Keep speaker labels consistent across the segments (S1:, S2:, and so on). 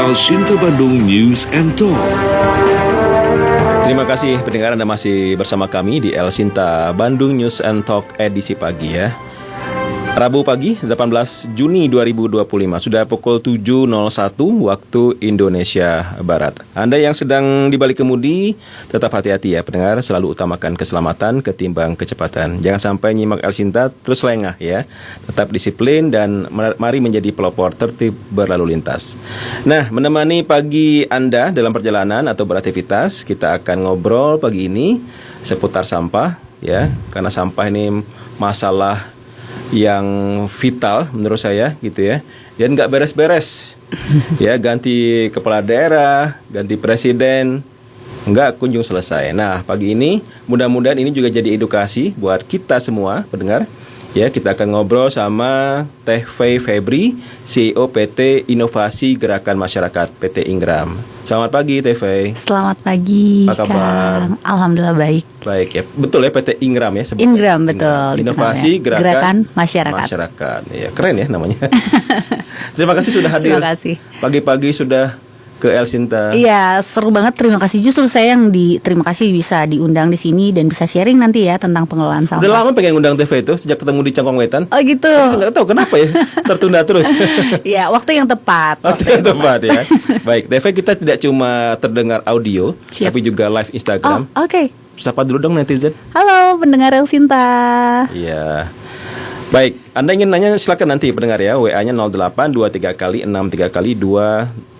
S1: El Sinta Bandung News and Talk.
S2: Terima kasih pendengar Anda masih bersama kami di El Sinta Bandung News and Talk edisi pagi ya. Rabu pagi 18 Juni 2025 sudah pukul 7.01 waktu Indonesia Barat. Anda yang sedang di balik kemudi tetap hati-hati ya pendengar, selalu utamakan keselamatan ketimbang kecepatan. Jangan sampai nyimak El Sinta terus lengah ya. Tetap disiplin dan mari menjadi pelopor tertib berlalu lintas. Nah, menemani pagi Anda dalam perjalanan atau beraktivitas, kita akan ngobrol pagi ini seputar sampah ya, karena sampah ini masalah yang vital menurut saya gitu ya, dan nggak beres-beres ya, ganti kepala daerah, ganti presiden, nggak kunjung selesai. Nah pagi ini mudah-mudahan ini juga jadi edukasi buat kita semua pendengar ya. Kita akan ngobrol sama Teh Febri, CEO PT Inovasi Gerakan Masyarakat PT Ingram. Selamat pagi Teh Fei.
S3: Selamat pagi.
S2: Apa kabar?
S3: Kang. Alhamdulillah baik.
S2: Baik ya, betul ya PT Ingram ya.
S3: Ingram betul.
S2: Inovasi
S3: Gerakan Masyarakat.
S2: Ya, keren ya namanya. Terima kasih sudah hadir.
S3: Terima kasih.
S2: Pagi-pagi sudah ke El Sinta.
S3: Iya, seru banget. Terima kasih. Justru saya yang terima kasih bisa diundang di sini dan bisa sharing nanti ya tentang pengelolaan sampah.
S2: Udah lama pengen undang TV itu sejak ketemu di Cangkong Wetan.
S3: Oh gitu.
S2: Nggak tahu kenapa ya tertunda terus.
S3: Iya, waktu yang tepat.
S2: Waktu yang tepat ya. Baik, TV kita tidak cuma terdengar audio,
S3: Siap.
S2: tapi juga live Instagram.
S3: Oh, oke.
S2: Sapa dulu dong netizen.
S3: Halo pendengar El Sinta.
S2: Iya. Baik, Anda ingin nanya silakan nanti pendengar ya. WA-nya 0823 kali 63 kali 2.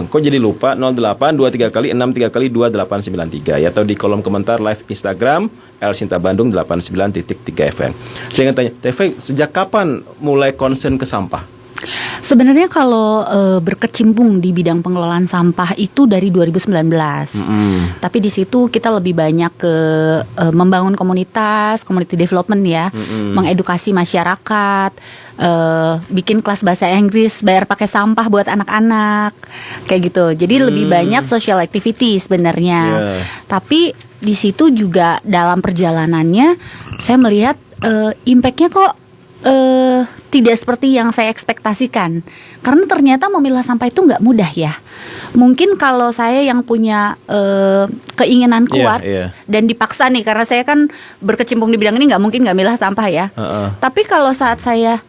S2: Kok jadi lupa 0823 kali 63 kali 2893 ya, atau di kolom komentar live Instagram El Sinta Bandung 89.3 FM. Saya ingin tanya, TV sejak kapan mulai concern ke sampah?
S3: Sebenarnya kalau berkecimpung di bidang pengelolaan sampah itu dari 2019. Tapi di situ kita lebih banyak ke membangun komunitas, community development ya, mengedukasi masyarakat, bikin kelas bahasa Inggris, bayar pakai sampah buat anak-anak, kayak gitu. Jadi lebih banyak social activity sebenarnya. Tapi di situ juga dalam perjalanannya saya melihat impact-nya kok tidak seperti yang saya ekspektasikan. Karena ternyata memilah sampah itu nggak mudah ya. Mungkin kalau saya yang punya keinginan kuat dan dipaksa nih, karena saya kan berkecimpung di bidang ini, nggak mungkin nggak milah sampah ya. Tapi kalau saat saya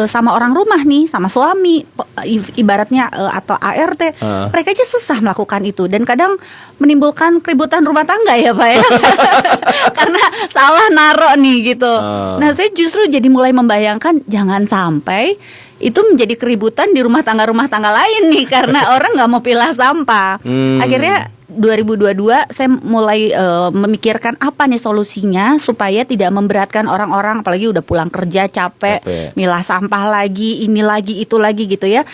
S3: sama orang rumah nih, sama suami, ibaratnya atau ART, mereka aja susah melakukan itu dan kadang menimbulkan keributan rumah tangga ya Pak ya. Karena salah naro nih gitu. Nah saya justru jadi mulai membayangkan jangan sampai itu menjadi keributan di rumah tangga lain nih, karena orang nggak mau pilah sampah. Akhirnya 2022 saya mulai memikirkan apa nih solusinya supaya tidak memberatkan orang-orang, apalagi udah pulang kerja capek. Milah sampah lagi, ini lagi, itu lagi gitu ya.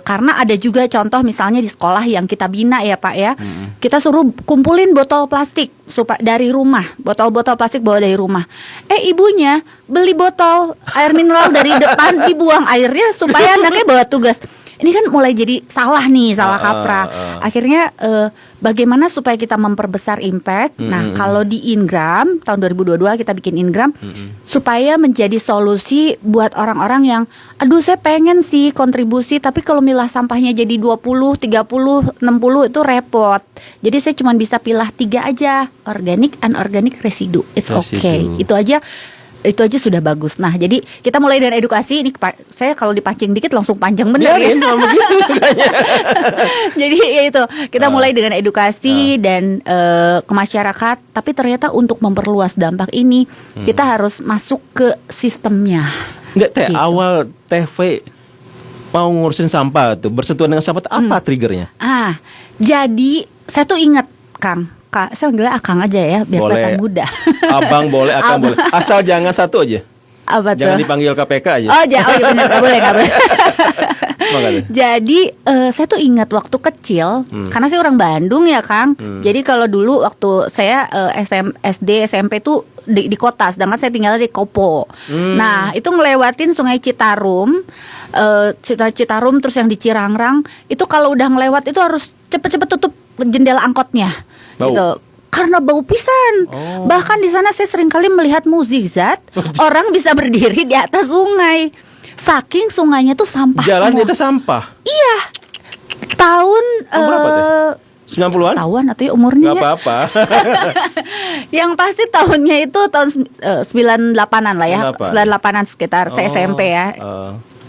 S3: Karena ada juga contoh misalnya di sekolah yang kita bina ya Pak ya. Kita suruh kumpulin botol plastik dari rumah, botol-botol plastik bawa dari rumah. Ibunya beli botol air mineral dari depan, dibuang airnya supaya anaknya bawa tugas. Ini kan mulai jadi salah nih, salah kaprah. Akhirnya bagaimana supaya kita memperbesar impact? Nah, kalau di Ingram tahun 2022 kita bikin Ingram supaya menjadi solusi buat orang-orang yang aduh saya pengen sih kontribusi, tapi kalau milah sampahnya jadi 20, 30, 60 itu repot. Jadi saya cuma bisa pilah 3 aja, organik, anorganik, residu. It's okay. Itu aja sudah bagus. Nah, jadi kita mulai dari edukasi. Ini saya kalau dipancing dikit langsung panjang bener ya.
S2: Begitu sukanya.
S3: Jadi ya itu, kita mulai dengan edukasi dan ke masyarakat. Tapi ternyata untuk memperluas dampak ini kita harus masuk ke sistemnya.
S2: Enggak Teh,
S3: gitu.
S2: Awal TV mau ngurusin sampah tuh, bersentuhan dengan sampah, apa triggernya?
S3: Jadi saya tuh ingat Kang, saya panggilnya Akang aja ya biar kelihatan muda.
S2: Abang boleh, Akang boleh. Asal jangan satu aja.
S3: Apa
S2: jangan
S3: tuh?
S2: Dipanggil KPK aja.
S3: Oh iya benar, nggak boleh. Jadi saya tuh ingat waktu kecil, karena saya orang Bandung ya Kang. Jadi kalau dulu waktu saya SD SMP tuh di kota, sedangkan saya tinggal di Kopo. Nah itu ngelewatin Sungai Citarum, Citarum terus yang di Cirangrang. Itu kalau udah ngelewat itu harus cepet-cepet tutup jendela angkotnya.
S2: Bau.
S3: Gitu. Karena bau pisan. Bahkan di sana saya sering kali melihat mukjizat, orang bisa berdiri di atas sungai. Saking sungainya tuh sampah.
S2: Jalan
S3: semua.
S2: di atas sampah.
S3: Iya. Tahun
S2: berapa tuh? 90-an?
S3: Tahun atau ya umurnya
S2: Gak
S3: ya?
S2: apa-apa.
S3: Yang pasti tahunnya itu tahun 98-an lah ya. 98-an sekitar saya SMP ya.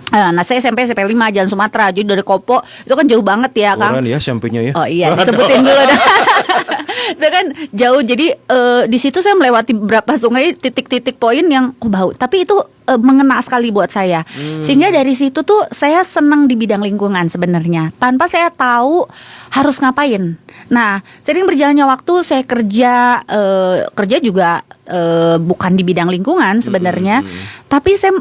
S3: Nah saya SMP 5 Jalan Sumatera. Jadi dari Kopo itu kan jauh banget ya Kang.
S2: Keren ya SMP-nya ya.
S3: Oh iya disebutin dulu dah. Itu kan jauh. Jadi di situ saya melewati beberapa sungai, titik-titik poin yang bau. Tapi itu mengena sekali buat saya. Sehingga dari situ tuh saya senang di bidang lingkungan sebenarnya. Tanpa saya tahu harus ngapain. Nah sering berjalannya waktu saya kerja juga bukan di bidang lingkungan sebenarnya. Tapi saya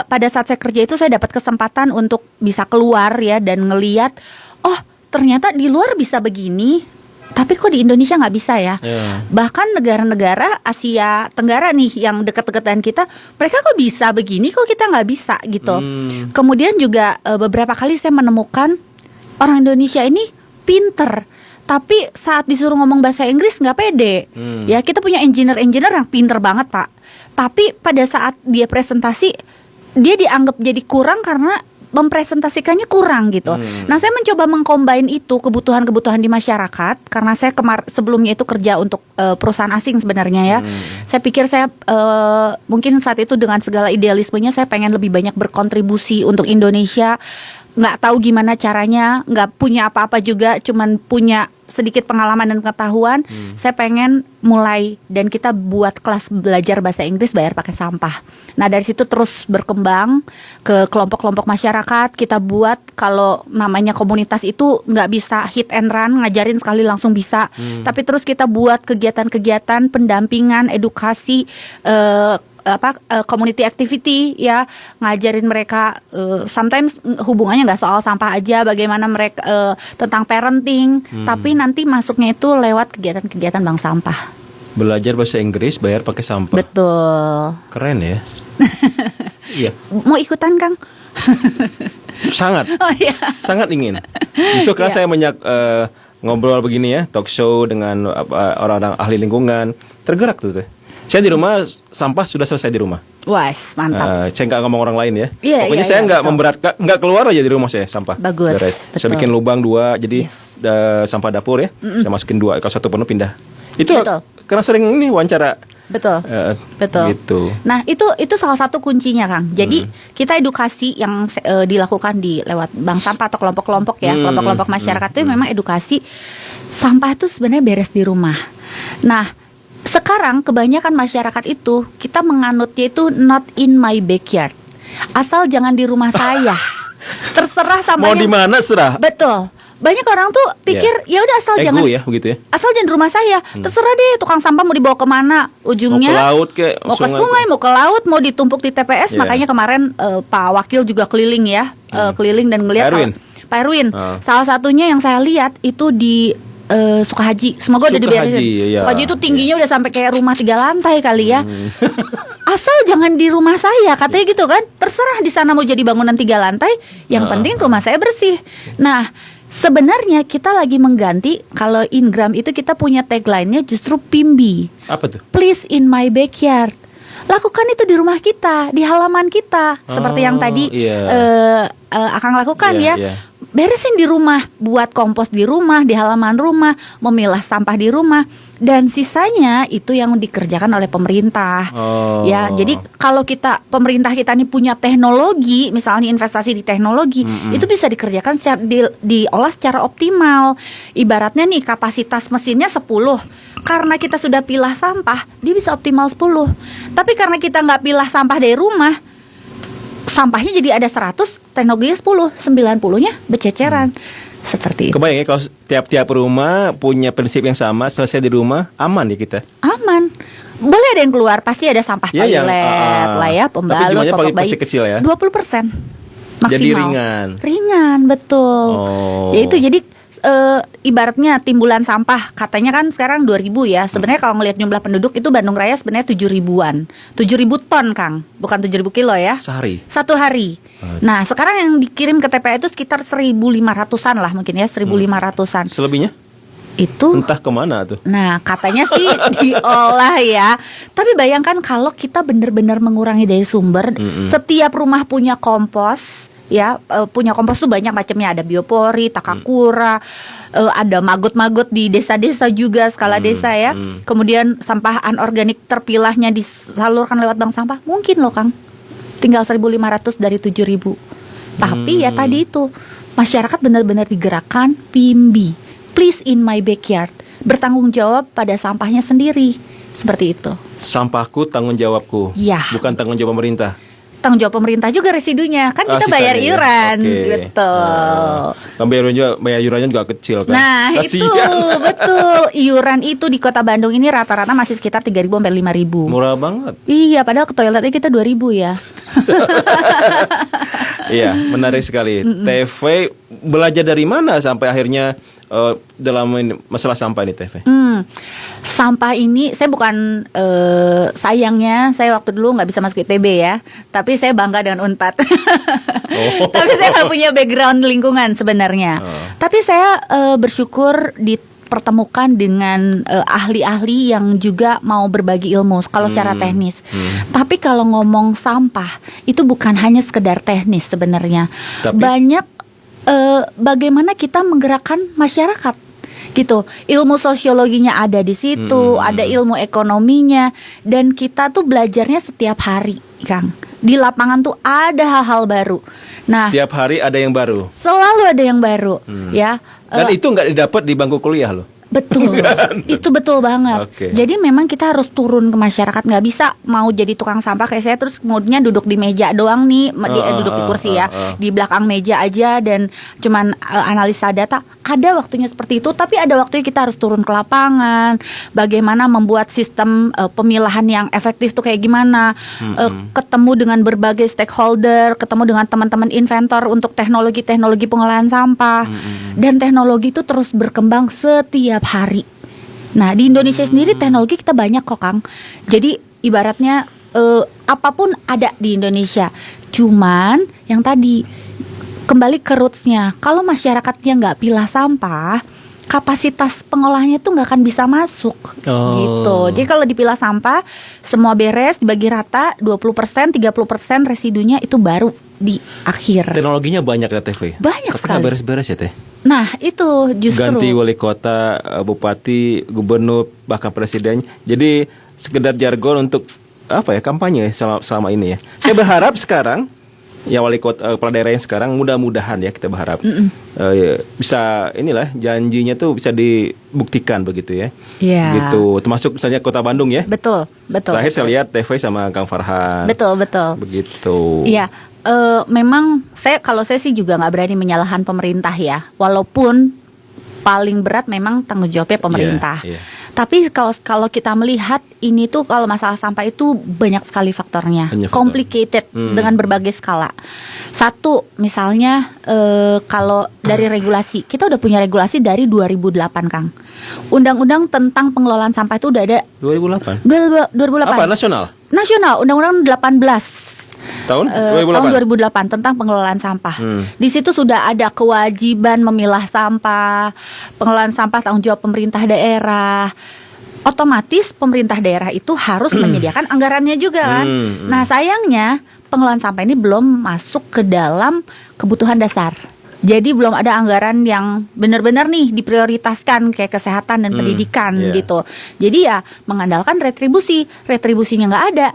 S3: pada saat saya kerja itu saya dapat kesempatan untuk bisa keluar ya dan ngeliat, oh ternyata di luar bisa begini, tapi kok di Indonesia nggak bisa ya. Bahkan negara-negara Asia Tenggara nih yang dekat-dekat dengan kita, mereka kok bisa begini, kok kita nggak bisa gitu. Kemudian juga beberapa kali saya menemukan orang Indonesia ini pinter, tapi saat disuruh ngomong bahasa Inggris nggak pede. Ya kita punya engineer yang pinter banget Pak. Tapi pada saat dia presentasi, dia dianggap jadi kurang karena mempresentasikannya kurang gitu. Nah saya mencoba mengcombine itu kebutuhan-kebutuhan di masyarakat. Karena saya sebelumnya itu kerja untuk perusahaan asing sebenarnya ya. Saya pikir saya mungkin saat itu dengan segala idealismenya saya pengen lebih banyak berkontribusi untuk Indonesia. Nggak tahu gimana caranya, nggak punya apa-apa juga, cuman punya sedikit pengalaman dan pengetahuan. Saya pengen mulai dan kita buat kelas belajar bahasa Inggris bayar pakai sampah. Nah dari situ terus berkembang ke kelompok-kelompok masyarakat. Kita buat kalau namanya komunitas itu nggak bisa hit and run, ngajarin sekali langsung bisa. Tapi terus kita buat kegiatan-kegiatan pendampingan, edukasi, community activity ya, ngajarin mereka sometimes hubungannya nggak soal sampah aja, bagaimana mereka tentang parenting, tapi nanti masuknya itu lewat kegiatan-kegiatan bank sampah.
S2: Belajar bahasa Inggris bayar pakai sampah.
S3: Betul.
S2: Keren ya. Iya.
S3: Mau ikutan Kang?
S2: Sangat.
S3: Oh iya.
S2: Sangat ingin. Justru karena saya banyak ngobrol begini ya, talk show dengan orang-orang ahli lingkungan, tergerak tuh. Saya di rumah sampah sudah selesai di rumah.
S3: Wah, mantap.
S2: Saya nggak ngomong orang lain ya.
S3: Iya,
S2: pokoknya saya nggak memberatkan, nggak keluar aja di rumah saya sampah.
S3: Bagus.
S2: Beres. Saya bikin lubang 2, jadi sampah dapur ya. Saya masukin 2, kalau 1 penuh pindah. Itu
S3: betul.
S2: Karena sering ini wawancara.
S3: Betul. Betul.
S2: Gitu.
S3: Nah itu salah satu kuncinya Kang. Jadi kita edukasi yang dilakukan lewat bank sampah atau kelompok-kelompok ya, kelompok-kelompok masyarakat itu memang edukasi sampah itu sebenarnya beres di rumah. Nah sekarang kebanyakan masyarakat itu kita menganutnya itu not in my backyard. Asal jangan di rumah saya. Terserah sampahnya.
S2: Mau di mana serah.
S3: Betul. Banyak orang tuh pikir ya udah asal jangan
S2: ya begitu ya.
S3: Asal jangan di rumah saya. Terserah deh tukang sampah mau dibawa kemana. Ujungnya
S2: mau ke laut
S3: mau ke sungai, mau ke laut, mau ditumpuk di TPS. Makanya kemarin Pak Wakil juga keliling ya, keliling dan ngelihat Pak Erwin. Salah satunya yang saya lihat itu di Sukahaji. Semoga udah diberesin. Sukahaji itu tingginya udah sampai kayak rumah 3 lantai kali ya. Asal jangan di rumah saya, katanya gitu kan. Terserah di sana mau jadi bangunan 3 lantai, yang penting rumah saya bersih. Nah, sebenarnya kita lagi mengganti. Kalau Ingram itu kita punya tagline-nya justru PIMBY.
S2: Apa tuh?
S3: Please in my backyard. Lakukan itu di rumah kita, di halaman kita. Seperti yang tadi Akang lakukan ya. Beresin di rumah, buat kompos di rumah, di halaman rumah, memilah sampah di rumah, dan sisanya itu yang dikerjakan oleh pemerintah. Ya, jadi kalau pemerintah kita ini punya teknologi, misalnya investasi di teknologi, itu bisa dikerjakan diolah secara optimal. Ibaratnya nih kapasitas mesinnya 10. Karena kita sudah pilah sampah, dia bisa optimal 10. Tapi karena kita nggak pilah sampah dari rumah, sampahnya jadi ada 100, teknologinya 10, 90-nya bececeran. Seperti itu.
S2: Kebayang ya kalau tiap-tiap rumah punya prinsip yang sama, selesai di rumah, aman ya kita.
S3: Aman. Boleh ada yang keluar, pasti ada sampah toilet lah ya, pembalut, popok bayi.
S2: Kecil ya.
S3: 20% maksimal.
S2: Jadi ringan.
S3: Ringan, betul. Ya itu jadi ibaratnya timbulan sampah, katanya kan sekarang 2000 ya. Sebenarnya kalau ngelihat jumlah penduduk itu Bandung Raya sebenarnya 7.000-an. 7.000 ton Kang, bukan 7.000 kilo ya.
S2: Sehari.
S3: 1 hari. Nah sekarang yang dikirim ke TPA itu sekitar 1.500-an lah mungkin ya, 1.500-an.
S2: Selebihnya?
S3: Itu
S2: entah kemana tuh.
S3: Nah katanya sih diolah ya. Tapi bayangkan kalau kita benar-benar mengurangi dari sumber. Setiap rumah punya kompos, ya, punya kompos tuh banyak macamnya, ada biopori, takakura, ada maggot-maggot di desa-desa juga, skala desa ya. Kemudian sampah anorganik terpilahnya disalurkan lewat bank sampah, mungkin loh Kang, tinggal 1.500 dari 7.000. Tapi ya tadi itu, masyarakat benar-benar digerakkan, PIMBY, please in my backyard, bertanggung jawab pada sampahnya sendiri, seperti itu.
S2: Sampahku tanggung jawabku,
S3: Ya.
S2: bukan tanggung jawab pemerintah.
S3: Tanggung jawab pemerintah juga residunya, kan kita bayar
S2: Sisanya ya?
S3: iuran,
S2: Oke.
S3: betul.
S2: Kan bayar iurannya juga kecil kan.
S3: Nah itu
S2: Kasihan.
S3: betul, iuran itu di Kota Bandung ini rata-rata masih sekitar 3.000 sampai 5.000.
S2: Murah banget.
S3: Iya, padahal ke toiletnya kita 2.000 ya.
S2: Iya, menarik sekali. TV belajar dari mana sampai akhirnya dalam masalah sampah ini TV?
S3: Sampah ini saya bukan sayangnya saya waktu dulu nggak bisa masuk ITB ya, tapi saya bangga dengan Unpad. Tapi saya nggak punya background lingkungan sebenarnya. Tapi saya bersyukur dipertemukan dengan ahli-ahli yang juga mau berbagi ilmu kalau secara teknis. Tapi kalau ngomong sampah itu bukan hanya sekedar teknis sebenarnya.
S2: Tapi?
S3: Banyak bagaimana kita menggerakkan masyarakat gitu. Ilmu sosiologinya ada di situ, ada ilmu ekonominya, dan kita tuh belajarnya setiap hari, Kang. Di lapangan tuh ada hal-hal baru. Nah,
S2: Tiap hari ada yang baru.
S3: selalu ada yang baru, ya.
S2: Dan itu nggak didapat di bangku kuliah loh.
S3: Betul, itu betul banget.
S2: Oke.
S3: Jadi memang kita harus turun ke masyarakat, nggak bisa mau jadi tukang sampah kayak saya terus kemudian duduk di meja doang nih, duduk di kursi ya, di belakang meja aja dan cuman analisa data. Ada waktunya seperti itu, tapi ada waktunya kita harus turun ke lapangan. Bagaimana membuat sistem pemilahan yang efektif tuh kayak gimana? Ketemu dengan berbagai stakeholder, ketemu dengan teman-teman inventor untuk teknologi-teknologi pengolahan sampah, dan teknologi itu terus berkembang setiap hari. Nah, di Indonesia sendiri teknologi kita banyak kok, Kang. Jadi ibaratnya apapun ada di Indonesia. Cuman yang tadi kembali ke rootsnya, kalau masyarakatnya nggak pilah sampah, kapasitas pengolahannya tuh nggak akan bisa masuk gitu. Jadi kalau dipilah sampah, semua beres, dibagi rata, 20%, 30% residunya itu baru di akhir.
S2: Teknologinya banyak ya TV.
S3: Banyak
S2: Tapi nggak
S3: sekali.
S2: beres-beres ya Teh.
S3: Nah itu justru
S2: Ganti wali kota, bupati, gubernur, bahkan presiden. Jadi sekedar jargon untuk apa ya, kampanye selama ini ya. Saya berharap sekarang ya wali kota, kepala daerah yang sekarang mudah-mudahan ya kita berharap bisa inilah janjinya tuh bisa dibuktikan begitu ya.
S3: Iya.
S2: Gitu. Termasuk misalnya Kota Bandung ya.
S3: Betul, betul.
S2: Terakhir saya lihat TV sama Kang Farhan.
S3: Betul, betul.
S2: Begitu.
S3: Iya, memang kalau saya sih juga nggak berani menyalahkan pemerintah ya, walaupun paling berat memang tanggung jawabnya pemerintah.
S2: Iya, iya.
S3: Tapi kalau kita melihat ini tuh kalau masalah sampah itu banyak sekali faktornya,
S2: Banyak faktor.
S3: complicated dengan berbagai skala. Satu, misalnya kalau dari regulasi, kita udah punya regulasi dari 2008, Kang. Undang-undang tentang pengelolaan sampah itu udah ada
S2: 2008.
S3: 2008.
S2: Apa nasional?
S3: Nasional, Undang-Undang 18.
S2: Tahun 2008.
S3: Tahun 2008 tentang pengelolaan sampah. Di situ sudah ada kewajiban memilah sampah, pengelolaan sampah tanggung jawab pemerintah daerah. Otomatis pemerintah daerah itu harus menyediakan anggarannya juga kan. Nah, sayangnya pengelolaan sampah ini belum masuk ke dalam kebutuhan dasar. Jadi belum ada anggaran yang benar-benar nih diprioritaskan kayak kesehatan dan pendidikan gitu. Jadi ya mengandalkan retribusinya nggak ada.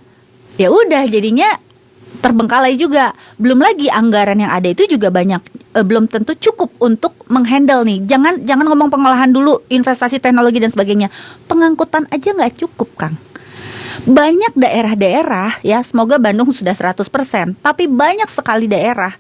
S3: Ya udah jadinya terbengkalai juga. Belum lagi anggaran yang ada itu juga banyak belum tentu cukup untuk menghandle nih. Jangan ngomong pengolahan dulu, investasi teknologi dan sebagainya. Pengangkutan aja nggak cukup, Kang. Banyak daerah-daerah ya, semoga Bandung sudah 100%, tapi banyak sekali daerah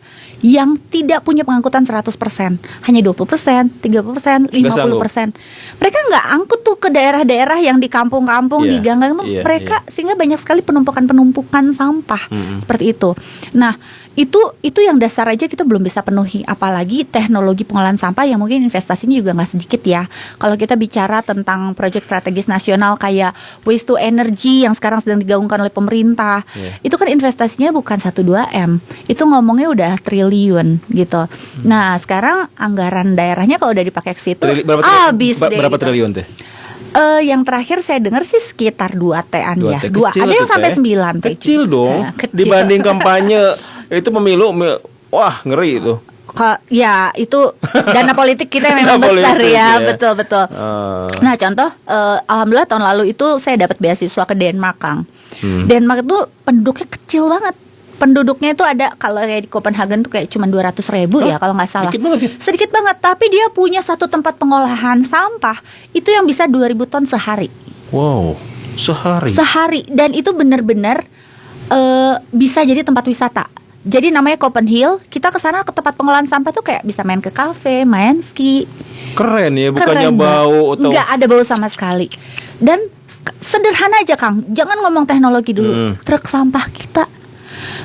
S3: yang tidak punya pengangkutan 100%, hanya 20%, 30%, 50%. Mereka nggak angkut tuh ke daerah-daerah yang di kampung-kampung, di gang-gang tuh mereka sehingga banyak sekali penumpukan sampah seperti itu. Nah, itu yang dasar aja kita belum bisa penuhi, apalagi teknologi pengolahan sampah yang mungkin investasinya juga nggak sedikit ya. Kalau kita bicara tentang proyek strategis nasional kayak waste to energy yang sekarang sedang digaungkan oleh pemerintah, itu kan investasinya bukan 1-2 M, itu ngomongnya udah triliun gitu. Nah sekarang anggaran daerahnya kalau udah dipakai ke situ habis deh.
S2: Berapa
S3: gitu.
S2: triliun teh?
S3: Yang terakhir saya dengar sih sekitar 2T-an ya.
S2: 2T.
S3: Ada yang sampai 9 T.
S2: Kecil dong.
S3: Kecil.
S2: Dibanding kampanye itu pemilu wah ngeri itu.
S3: Ya itu dana politik kita memang
S2: Dana
S3: besar
S2: politik,
S3: ya,
S2: ya.
S3: betul. Nah contoh, alhamdulillah tahun lalu itu saya dapat beasiswa ke Denmark, Kang. Denmark itu penduduknya kecil banget. Penduduknya itu ada, kalau kayak di Copenhagen tuh kayak cuma 200.000 ya kalau nggak salah.
S2: Dikit banget ya?
S3: Sedikit banget, tapi dia punya satu tempat pengolahan sampah itu yang bisa 2.000 ton sehari.
S2: Wow, sehari.
S3: Dan itu benar-benar bisa jadi tempat wisata. Jadi namanya Copenhill. Kita ke sana ke tempat pengolahan sampah tuh kayak bisa main ke kafe, main ski.
S2: Keren ya, bukannya
S3: Keren,
S2: bau atau
S3: nggak ada bau sama sekali. Dan sederhana aja, Kang. Jangan ngomong teknologi dulu. Truk sampah kita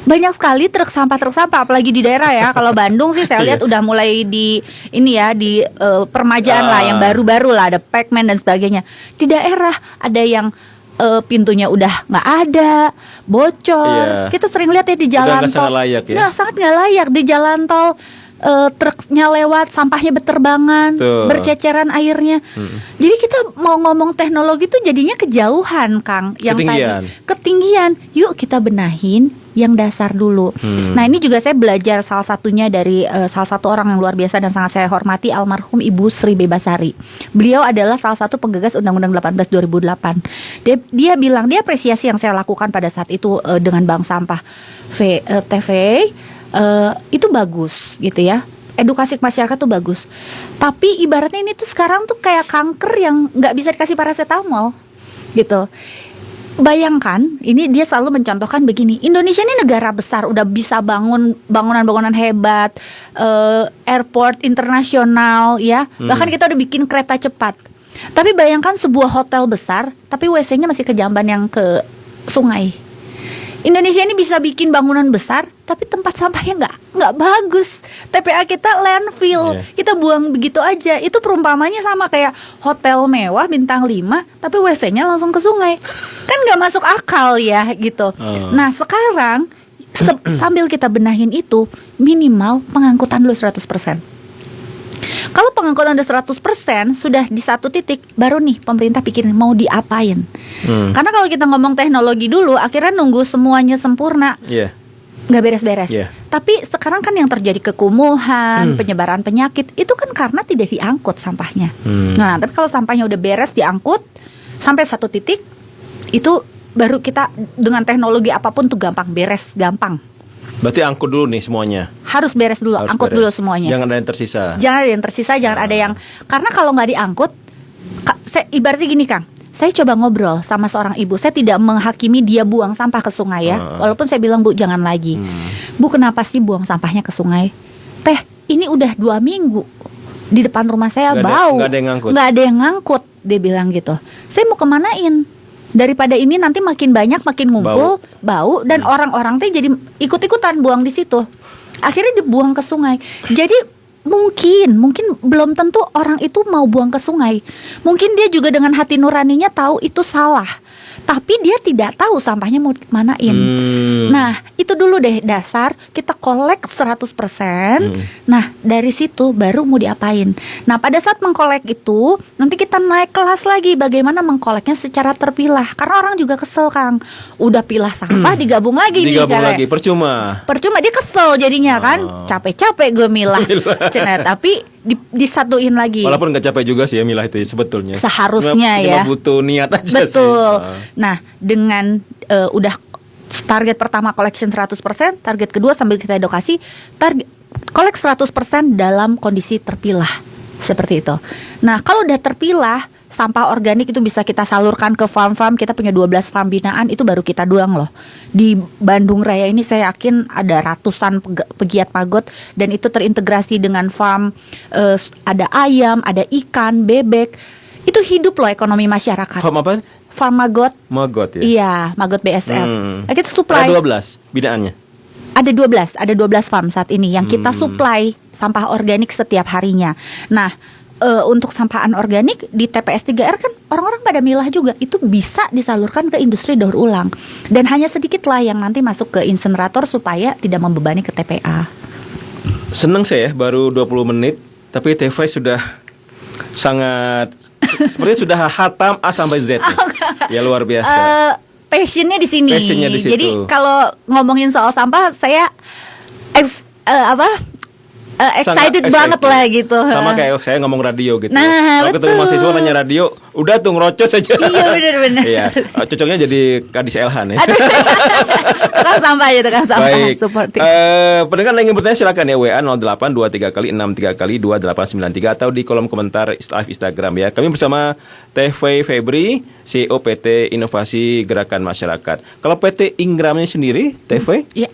S3: banyak sekali, truk sampah apalagi di daerah ya. Kalau Bandung sih saya lihat udah mulai di ini ya, di permajaan lah yang baru-baru lah, ada Pac-Man dan sebagainya. Di daerah ada yang pintunya udah nggak ada, bocor.
S2: Iya.
S3: Kita sering lihat ya di jalan
S2: Udah
S3: tol.
S2: sangat layak ya.
S3: Nah, sangat nggak layak di jalan tol. Truknya lewat, sampahnya berterbangan,
S2: Tuh.
S3: berceceran airnya. Jadi kita mau ngomong teknologi tuh jadinya kejauhan, Kang. Yang ketinggian. Yuk kita benahin yang dasar dulu. Nah ini juga saya belajar salah satunya dari salah satu orang yang luar biasa dan sangat saya hormati, almarhum Ibu Sri Bebasari. Beliau adalah salah satu penggagas Undang-Undang 18 2008. Dia bilang, dia apresiasi yang saya lakukan pada saat itu dengan bank sampah TVA. Itu bagus gitu ya, edukasi ke masyarakat tuh bagus. Tapi ibaratnya ini tuh sekarang tuh kayak kanker yang nggak bisa dikasih paracetamol gitu. Bayangkan, ini dia selalu mencontohkan begini, Indonesia ini negara besar, udah bisa bangun bangunan-bangunan hebat, airport internasional ya, bahkan kita udah bikin kereta cepat. Tapi bayangkan sebuah hotel besar, tapi WC-nya masih kejamban yang ke sungai. Indonesia ini bisa bikin bangunan besar, tapi tempat sampahnya nggak bagus. TPA kita landfill, kita buang begitu aja. Itu perumpamannya sama kayak hotel mewah bintang 5, tapi WC-nya langsung ke sungai. Kan nggak masuk akal ya gitu. Nah sekarang sambil kita benahin itu, minimal pengangkutan dulu 100%. Kalau pengangkutan udah 100% sudah di satu titik, baru nih pemerintah pikirin mau diapain. Karena kalau kita ngomong teknologi dulu, akhirnya nunggu semuanya sempurna, nggak beres-beres. Tapi sekarang kan yang terjadi kekumuhan, penyebaran penyakit, itu kan karena tidak diangkut sampahnya. Nah, tapi kalau sampahnya udah beres diangkut sampai satu titik, itu baru kita dengan teknologi apapun tuh gampang beres, gampang.
S2: Berarti angkut dulu nih semuanya.
S3: Harus beres dulu, angkut dulu semuanya.
S2: Jangan ada yang tersisa.
S3: Jangan ada yang tersisa, jangan ada yang, karena kalau nggak diangkut, ibaratnya gini, Kang. Saya coba ngobrol sama seorang ibu. Saya tidak menghakimi dia buang sampah ke sungai ya. Walaupun saya bilang, Bu, jangan lagi. Bu, kenapa sih buang sampahnya ke sungai? Teh, ini udah 2 minggu di depan rumah saya bau.
S2: Nggak ada yang ngangkut.
S3: Nggak ada yang ngangkut, dia bilang gitu. Saya mau kemanain? Daripada ini nanti makin banyak, makin ngumpul, bau dan orang-orang tuh jadi ikut-ikutan buang di situ. Akhirnya dibuang ke sungai. Jadi mungkin belum tentu orang itu mau buang ke sungai. Mungkin dia juga dengan hati nuraninya tahu itu salah, tapi dia tidak tahu sampahnya mau dimanain. Nah, itu dulu deh dasar, kita kolek 100%. Nah, dari situ baru mau diapain. Nah, pada saat mengkolek itu, nanti kita naik kelas lagi bagaimana mengkoleknya secara terpilah. Karena orang juga kesel, Kang. Udah pilah sampah digabung lagi nih.
S2: Digabung lagi, percuma
S3: dia kesel jadinya kan. Capek-capek gue milah. Tapi disatuin lagi.
S2: Walaupun gak capek juga sih ya milah itu sebetulnya.
S3: Seharusnya
S2: cuma butuh niat aja.
S3: Betul. Nah, dengan udah target pertama collection 100%, target kedua sambil kita edukasi, kolek 100% dalam kondisi terpilah. Seperti itu. Nah, kalau udah terpilah, sampah organik itu bisa kita salurkan ke farm-farm. Kita punya 12 farm binaan, itu baru kita doang loh. Di Bandung Raya ini saya yakin ada ratusan pegiat maggot, dan itu terintegrasi dengan farm, ada ayam, ada ikan, bebek. Itu hidup loh ekonomi masyarakat.
S2: Farm apa?
S3: Farm maggot.
S2: Maggot ya?
S3: Iya, maggot BSF. Nah, kita supply.
S2: Ada 12 binaannya?
S3: Ada 12 farm saat ini yang kita supply sampah organik setiap harinya. Nah, untuk sampah anorganik di TPS 3R kan orang-orang pada milah juga. Itu bisa disalurkan ke industri daur ulang. Dan hanya sedikit lah yang nanti masuk ke insenerator supaya tidak membebani ke TPA.
S2: Seneng saya ya, baru 20 menit. Tapi TV sudah sangat sepertinya sudah hatam A sampai Z ya, luar biasa. Passionnya di sini. Passionnya di situ.
S3: Jadi kalau ngomongin soal sampah, saya excited
S2: Sangat
S3: banget
S2: excited.
S3: lah gitu.
S2: Sama kayak saya ngomong radio gitu.
S3: Nah,
S2: Kalau ketemu
S3: betul.
S2: mahasiswa nanya radio, udah tuh ngerocos aja.
S3: Iya, bener-bener.
S2: Iya, cocoknya jadi Kadis Elhan ya.
S3: Tukang sampah ya, tukang sampah.
S2: Baik.
S3: Supporting.
S2: Pendengar yang ingin bertanya silakan ya, WA 0823 kali 63 kali 2893 atau di kolom komentar live Instagram ya. Kami bersama TV Febri, CEO PT Inovasi Gerakan Masyarakat. Kalau PT Ingramnya sendiri, TV,
S3: Iya.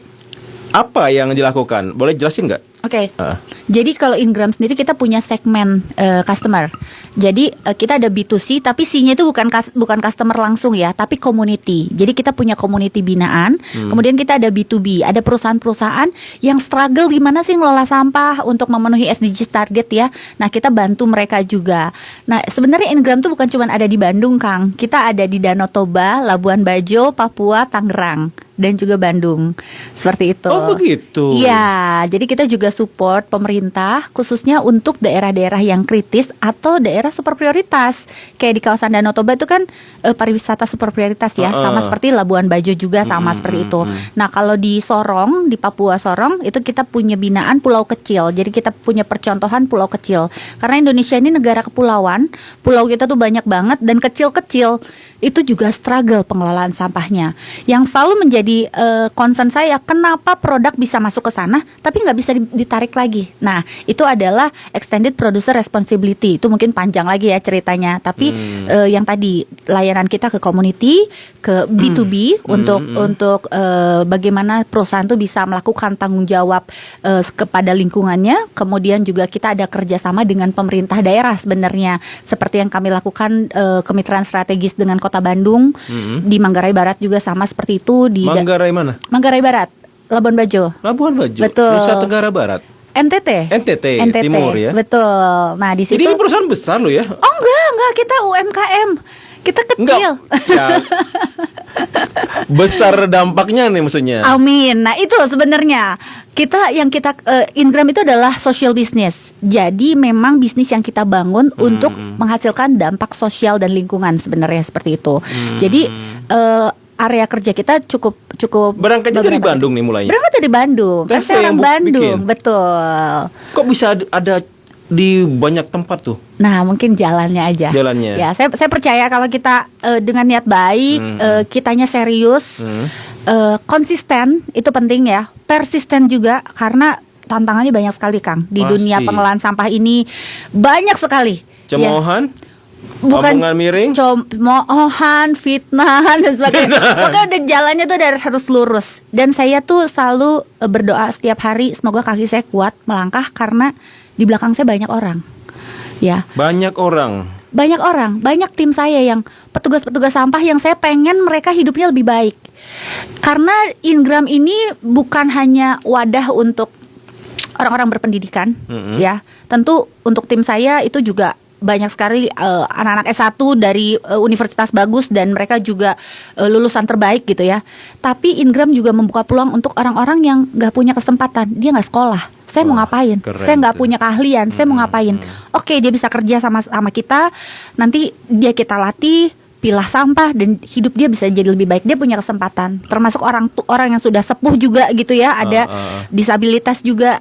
S2: apa yang dilakukan? Boleh jelasin nggak?
S3: Oke.
S2: Ah.
S3: Jadi kalau Ingram sendiri kita punya segmen customer. Jadi kita ada B2C tapi C-nya itu bukan customer langsung ya, tapi community. Jadi kita punya community binaan. Kemudian kita ada B2B, ada perusahaan-perusahaan yang struggle gimana sih ngelola sampah untuk memenuhi SDGs target ya. Nah, kita bantu mereka juga. Nah, sebenarnya Ingram tuh bukan cuma ada di Bandung, Kang. Kita ada di Danau Toba, Labuan Bajo, Papua, Tangerang dan juga Bandung. Seperti itu.
S2: Oh, begitu.
S3: Iya, jadi kita juga support pemerintah khususnya untuk daerah-daerah yang kritis atau daerah super prioritas. Kayak di kawasan Danau Toba itu kan pariwisata super prioritas ya, sama seperti Labuan Bajo juga sama seperti itu. Nah, kalau di Sorong, di Papua Sorong itu kita punya binaan pulau kecil. Jadi kita punya percontohan pulau kecil. Karena Indonesia ini negara kepulauan, pulau kita tuh banyak banget dan kecil-kecil. Itu juga struggle pengelolaan sampahnya. Yang selalu menjadi concern saya, kenapa produk bisa masuk ke sana tapi nggak bisa ditarik lagi. Nah, itu adalah extended producer responsibility. Itu mungkin panjang lagi ya ceritanya. Tapi yang tadi layanan kita ke community, ke B2B untuk bagaimana perusahaan tuh bisa melakukan tanggung jawab kepada lingkungannya. Kemudian juga kita ada kerjasama dengan pemerintah daerah sebenarnya. Seperti yang kami lakukan kemitraan strategis dengan Kota Bandung, di Manggarai Barat juga sama seperti itu. Di
S2: Manggarai mana?
S3: Manggarai Barat, Labuan Bajo.
S2: Labuan Bajo.
S3: Betul.
S2: Nusa Tenggara Barat.
S3: NTT.
S2: Timur ya.
S3: Betul. Nah, di situ.
S2: Ini perusahaan besar loh ya.
S3: Oh enggak, kita UMKM. Kita kecil.
S2: Ya. Besar dampaknya nih maksudnya.
S3: Amin. Nah, itu sebenarnya kita Ingram itu adalah social business. Jadi memang bisnis yang kita bangun untuk menghasilkan dampak sosial dan lingkungan sebenarnya seperti itu. Jadi area kerja kita cukup
S2: Berangkat dari Bandung nih mulainya.
S3: Berangkat dari Bandung. Kan
S2: TV
S3: saya
S2: yang
S3: orang Bandung,
S2: bikin.
S3: betul.
S2: Kok bisa ada di banyak tempat tuh?
S3: Nah, mungkin jalannya aja.
S2: Jalannya.
S3: Ya, saya percaya kalau kita dengan niat baik, kitanya serius, konsisten itu penting ya. Persisten juga karena tantangannya banyak sekali, Kang. Di
S2: Pasti.
S3: dunia pengelolaan sampah ini banyak sekali.
S2: Cemoohan?
S3: Bukan
S2: Omongan miring?
S3: Cemoohan, fitnah dan sebagainya. Pokoknya udah jalannya tuh harus lurus. Dan saya tuh selalu berdoa setiap hari semoga kaki saya kuat melangkah karena di belakang saya banyak orang. Ya.
S2: Banyak orang.
S3: Banyak tim saya yang petugas-petugas sampah yang saya pengen mereka hidupnya lebih baik. Karena Ingram ini bukan hanya wadah untuk orang-orang berpendidikan, ya. Tentu untuk tim saya itu juga banyak sekali anak-anak S1 dari universitas bagus dan mereka juga lulusan terbaik gitu ya. Tapi Ingram juga membuka peluang untuk orang-orang yang nggak punya kesempatan, dia nggak sekolah. Saya mau ngapain? Saya nggak punya keahlian. Saya mau ngapain? Oke, dia bisa kerja sama kita. Nanti kita latih, pilah sampah dan hidup dia bisa jadi lebih baik. Dia punya kesempatan. Termasuk orang yang sudah sepuh juga gitu ya. Ada disabilitas juga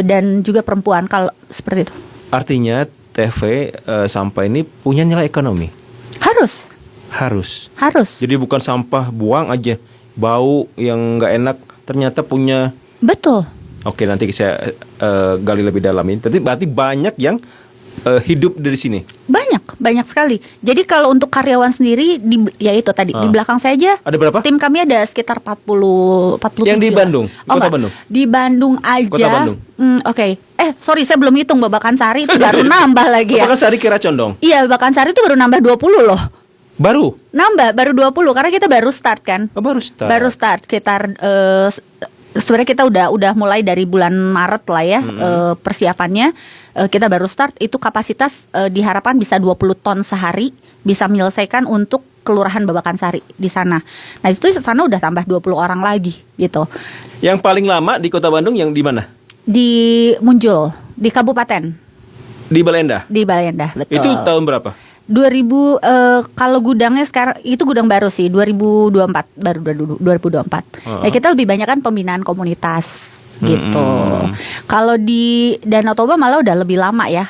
S3: dan juga perempuan kalau seperti itu.
S2: Artinya TV sampah ini punya nilai ekonomi.
S3: Harus.
S2: Jadi bukan sampah buang aja, bau yang nggak enak, ternyata punya.
S3: Betul.
S2: Oke, nanti saya gali lebih dalam ini. Berarti banyak yang hidup dari sini.
S3: Banyak sekali. Jadi kalau untuk karyawan sendiri ya itu tadi di belakang saya aja.
S2: Ada berapa?
S3: Tim kami ada sekitar 47.
S2: Yang di Bandung, Kota Bandung.
S3: Di Bandung aja.
S2: Kota Bandung.
S3: Oke. Sorry saya belum hitung Babakan Sari itu baru nambah lagi ya.
S2: Babakan Sari kira condong.
S3: Iya, Babakan Sari itu baru nambah 20 loh.
S2: Baru
S3: 20 karena kita baru start kan. Baru start sekitar sebenarnya kita udah mulai dari bulan Maret lah ya persiapannya. Kita baru start itu kapasitas diharapkan bisa 20 ton sehari bisa menyelesaikan untuk Kelurahan Babakan Sari di sana. Nah, itu di sana udah tambah 20 orang lagi gitu.
S2: Yang paling lama di Kota Bandung yang di mana?
S3: Di Munjul, di Kabupaten.
S2: Di Baleendah.
S3: Di Baleendah, betul.
S2: Itu tahun berapa?
S3: 2000 kalau gudangnya sekarang itu gudang baru sih 2024 baru 2024. Ya kita lebih banyak kan pembinaan komunitas gitu. Kalau di Danau Toba malah udah lebih lama ya.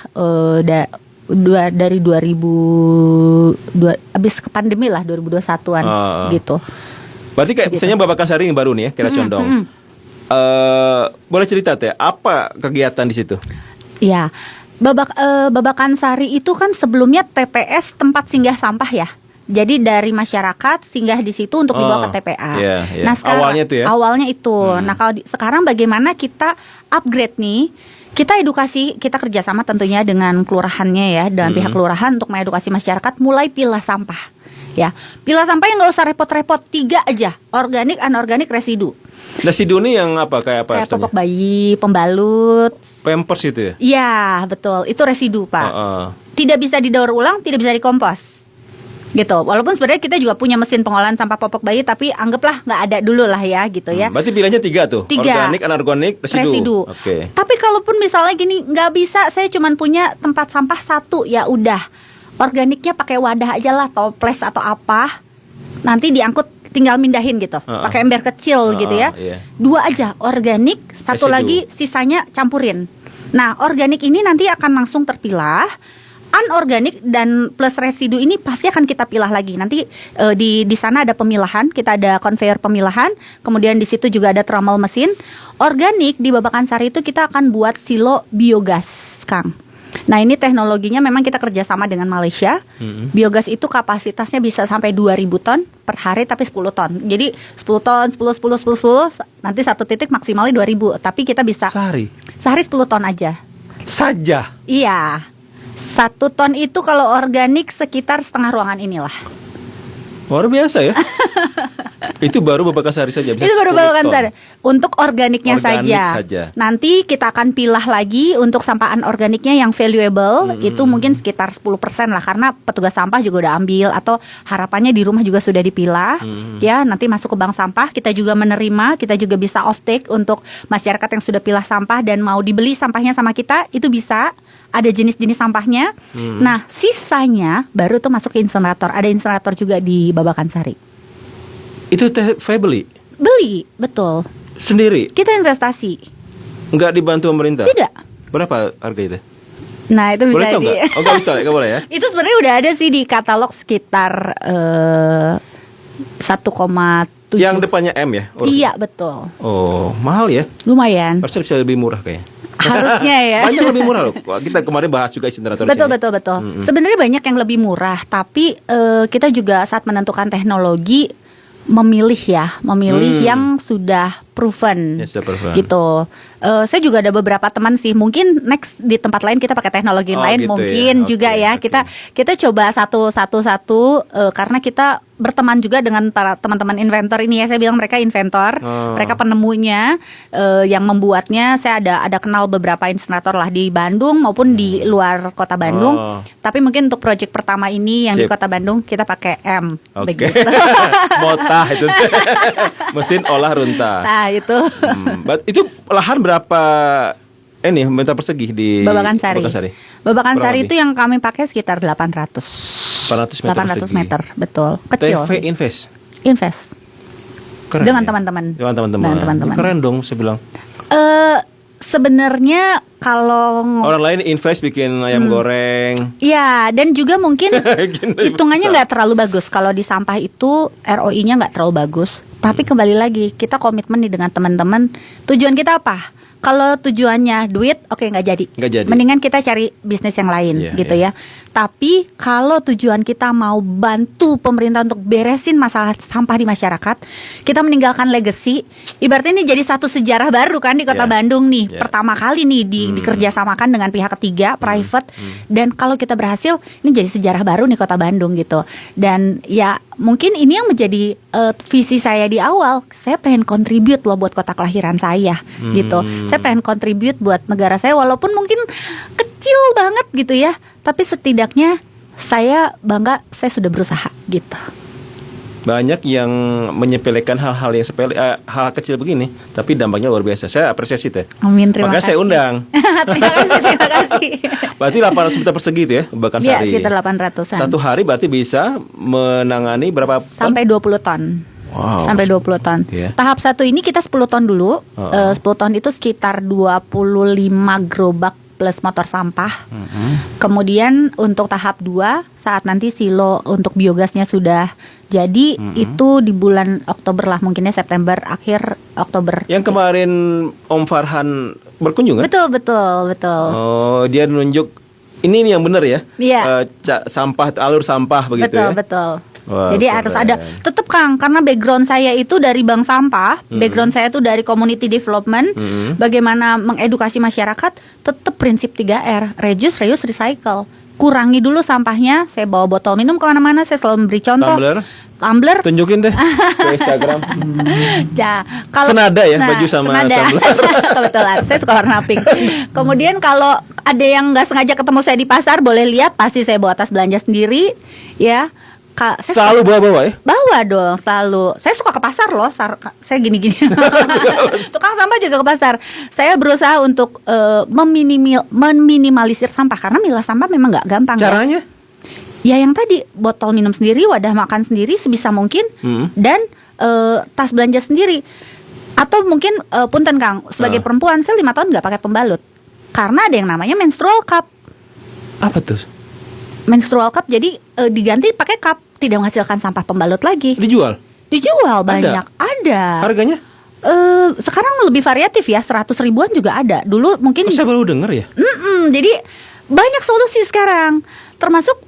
S3: Dari 2002 habis ke pandemi lah 2021-an gitu.
S2: Berarti kayak misalnya Babakan Sari ini baru nih ya, Kira Condong. Boleh cerita Teh, apa kegiatan di situ?
S3: Ya, Babakan Sari itu kan sebelumnya TPS tempat singgah sampah ya. Jadi dari masyarakat singgah di situ untuk dibawa ke TPA.
S2: Iya.
S3: Nah sekarang
S2: awalnya itu ya.
S3: Awalnya itu. Nah kalau sekarang bagaimana kita upgrade nih? Kita edukasi, kita kerjasama tentunya dengan kelurahannya ya, dengan pihak kelurahan untuk mengedukasi masyarakat mulai pilah sampah. Ya, pilah sampah yang nggak usah repot-repot, 3 aja, organik, anorganik, residu.
S2: Residu ini yang apa kayak apa?
S3: Kayak popok bayi, pembalut,
S2: Pampers itu ya?
S3: Iya, betul. Itu residu, Pak. Tidak bisa didaur ulang, tidak bisa dikompos. Gitu. Walaupun sebenarnya kita juga punya mesin pengolahan sampah popok bayi, tapi anggaplah nggak ada dulu lah ya, gitu ya.
S2: Berarti pilihannya 3 tuh.
S3: 3.
S2: Organik, anorganik, residu.
S3: Oke. Tapi kalaupun misalnya gini, nggak bisa, saya cuma punya tempat sampah 1, ya udah. Organiknya pakai wadah aja lah, toples atau apa. Nanti diangkut, tinggal mindahin gitu. Pakai ember kecil gitu ya. 2 aja, organik, 1
S2: residu.
S3: lagi sisanya campurin. Nah, organik ini nanti akan langsung terpilah. Anorganik dan plus residu ini pasti akan kita pilah lagi. Nanti di sana ada pemilahan, kita ada conveyor pemilahan. Kemudian di situ juga ada trommel mesin. Organik di Babakan Sari itu kita akan buat silo biogas, Kang. Nah ini teknologinya memang kita kerjasama dengan Malaysia. Biogas itu kapasitasnya bisa sampai 2.000 ton per hari tapi 10 ton. Jadi 10 ton, 10, nanti satu titik maksimalnya 2.000. Tapi kita bisa
S2: Sehari
S3: 10 ton aja.
S2: saja.
S3: Iya. 1 ton itu kalau organik sekitar setengah ruangan inilah.
S2: Luar biasa ya. Itu baru Babakan Sari saja bisa
S3: Itu baru
S2: 10
S3: Babakan
S2: ton.
S3: Sari. Untuk organiknya
S2: Organik
S3: saja. Nanti kita akan pilah lagi untuk sampah anorganiknya yang valuable. Itu mungkin sekitar 10% lah. Karena petugas sampah juga udah ambil. Atau harapannya di rumah juga sudah dipilah. Ya, nanti masuk ke bank sampah. Kita juga menerima. Kita juga bisa off take untuk masyarakat yang sudah pilah sampah dan mau dibeli sampahnya sama kita. Itu bisa. Ada jenis-jenis sampahnya. Nah, sisanya baru tuh masuk ke insenerator. Ada insenerator juga di Babakan Sari.
S2: Itu Teh beli?
S3: Beli, betul.
S2: Sendiri?
S3: Kita investasi.
S2: Nggak dibantu pemerintah?
S3: Tidak.
S2: Berapa harga itu?
S3: Nah, itu bisa
S2: Boleh tahu nggak? Oh, nggak bisa, nggak boleh ya?
S3: Itu sebenarnya udah ada sih di katalog sekitar 1,7.
S2: Yang depannya M ya?
S3: Iya, betul.
S2: Oh, mahal ya?
S3: Lumayan.
S2: Harusnya bisa lebih murah kayaknya.
S3: Harusnya ya.
S2: Banyak lebih murah loh. Kita kemarin bahas juga insenerator
S3: Betul,
S2: di sini.
S3: betul. Sebenarnya banyak yang lebih murah, tapi kita juga saat menentukan teknologi memilih yang sudah proven,
S2: Ya, sudah proven.
S3: gitu. Saya juga ada beberapa teman sih. Mungkin next di tempat lain kita pakai teknologi lain,
S2: gitu
S3: mungkin
S2: ya.
S3: juga
S2: Oke,
S3: ya.
S2: oke.
S3: Kita coba satu karena kita berteman juga dengan para teman-teman inventor ini ya. Saya bilang mereka inventor, mereka penemunya, yang membuatnya. Saya ada kenal beberapa insenerator lah di Bandung maupun di luar kota Bandung. Tapi mungkin untuk proyek pertama ini yang di
S2: Sip.
S3: kota Bandung kita pakai M,
S2: Oke.
S3: begitu.
S2: Motah itu. Mesin olah runta.
S3: Nah itu.
S2: Itu lahan berapa meter persegi di
S3: Babakan Sari. Babakan
S2: Kurang
S3: Sari
S2: lebih.
S3: itu yang kami pakai sekitar 800
S2: 800 meter
S3: meter, betul. Kecil.
S2: TV Invest.
S3: Invest.
S2: Keren
S3: Dengan
S2: ya?
S3: teman-teman.
S2: Dengan teman-teman.
S3: Dengan teman-teman.
S2: Keren dong saya bilang.
S3: Sebenarnya kalau
S2: Orang lain invest bikin ayam goreng.
S3: ya, dan juga mungkin
S2: Bikin lebih
S3: hitungannya
S2: besar.
S3: nggak terlalu bagus. Kalau di sampah itu ROI-nya nggak terlalu bagus. Tapi kembali lagi kita komitmen nih dengan teman-teman. Tujuan kita apa? Kalau tujuannya duit, oke nggak jadi.
S2: Nggak jadi.
S3: Mendingan kita cari bisnis yang lain,
S2: Iya,
S3: gitu
S2: iya.
S3: ya. Tapi kalau tujuan kita mau bantu pemerintah untuk beresin masalah sampah di masyarakat, kita meninggalkan legacy. Ibaratnya ini jadi satu sejarah baru kan di Kota
S2: Iya.
S3: Bandung nih.
S2: Iya.
S3: Pertama kali nih dikerjasamakan dengan pihak ketiga, private. Dan kalau kita berhasil, ini jadi sejarah baru nih Kota Bandung gitu. Dan ya mungkin ini yang menjadi visi saya di awal. Saya pengen contribute loh buat kota kelahiran saya, gitu. Saya pengen contribute buat negara saya, walaupun mungkin kecil banget gitu ya. Tapi setidaknya saya bangga, saya sudah berusaha gitu.
S2: Banyak yang menyepelekan hal-hal yang sepele, hal kecil begini, tapi dampaknya luar biasa. Saya apresiasi Teh.
S3: Amin, terima
S2: Makanya
S3: kasih.
S2: saya undang.
S3: terima kasih.
S2: Berarti 800 meter persegi itu ya, Babakan
S3: Iya,
S2: Sari.
S3: sekitar 800-an.
S2: Satu hari berarti bisa menangani berapa ton?
S3: Sampai 20 ton.
S2: Wow.
S3: Sampai 20 ton.
S2: Iya.
S3: Tahap 1 ini kita 10 ton dulu. 10 ton itu sekitar 25 gerobak plus motor sampah. Kemudian untuk tahap 2 saat nanti silo untuk biogasnya sudah jadi, itu di bulan Oktober lah, mungkinnya September, akhir Oktober.
S2: Yang kemarin Om Farhan berkunjung kan?
S3: Betul.
S2: Oh, dia nunjuk ini nih yang benar ya?
S3: Iya.
S2: Alur sampah begitu ya?
S3: Betul.
S2: Wah,
S3: Jadi
S2: keren.
S3: harus ada. Tetap Kang, karena background saya itu dari bank sampah, background saya itu dari community development, bagaimana mengedukasi masyarakat, tetap prinsip 3R, reduce, reuse, recycle. Kurangi dulu sampahnya. Saya bawa botol minum kemana-mana, saya selalu memberi contoh. Tumbler.
S2: Tunjukin deh ke Instagram.
S3: Ya, kalau
S2: Senada ya, baju sama tumbler.
S3: Kebetulan, saya suka warna pink. Kemudian kalau ada yang nggak sengaja ketemu saya di pasar, boleh lihat, pasti saya bawa tas belanja sendiri, ya. Saya
S2: Selalu bawa-bawa ya?
S3: Bawa dong, selalu. Saya suka ke pasar loh, saya gini-gini. Tukang sampah juga ke pasar. Saya berusaha untuk meminimalisir sampah, karena milah sampah memang nggak gampang.
S2: Caranya?
S3: Ya yang tadi, botol minum sendiri, wadah makan sendiri sebisa mungkin, dan tas belanja sendiri. Atau mungkin punten Kang, sebagai perempuan saya 5 tahun nggak pakai pembalut, karena ada yang namanya menstrual cup.
S2: Apa tuh?
S3: Menstrual cup jadi diganti pakai cup, tidak menghasilkan sampah pembalut lagi.
S2: Dijual
S3: Banyak. Ada.
S2: Harganya?
S3: Sekarang lebih variatif ya, 100 ribuan juga ada. Dulu mungkin.
S2: Saya baru dengar ya.
S3: Jadi banyak solusi sekarang, termasuk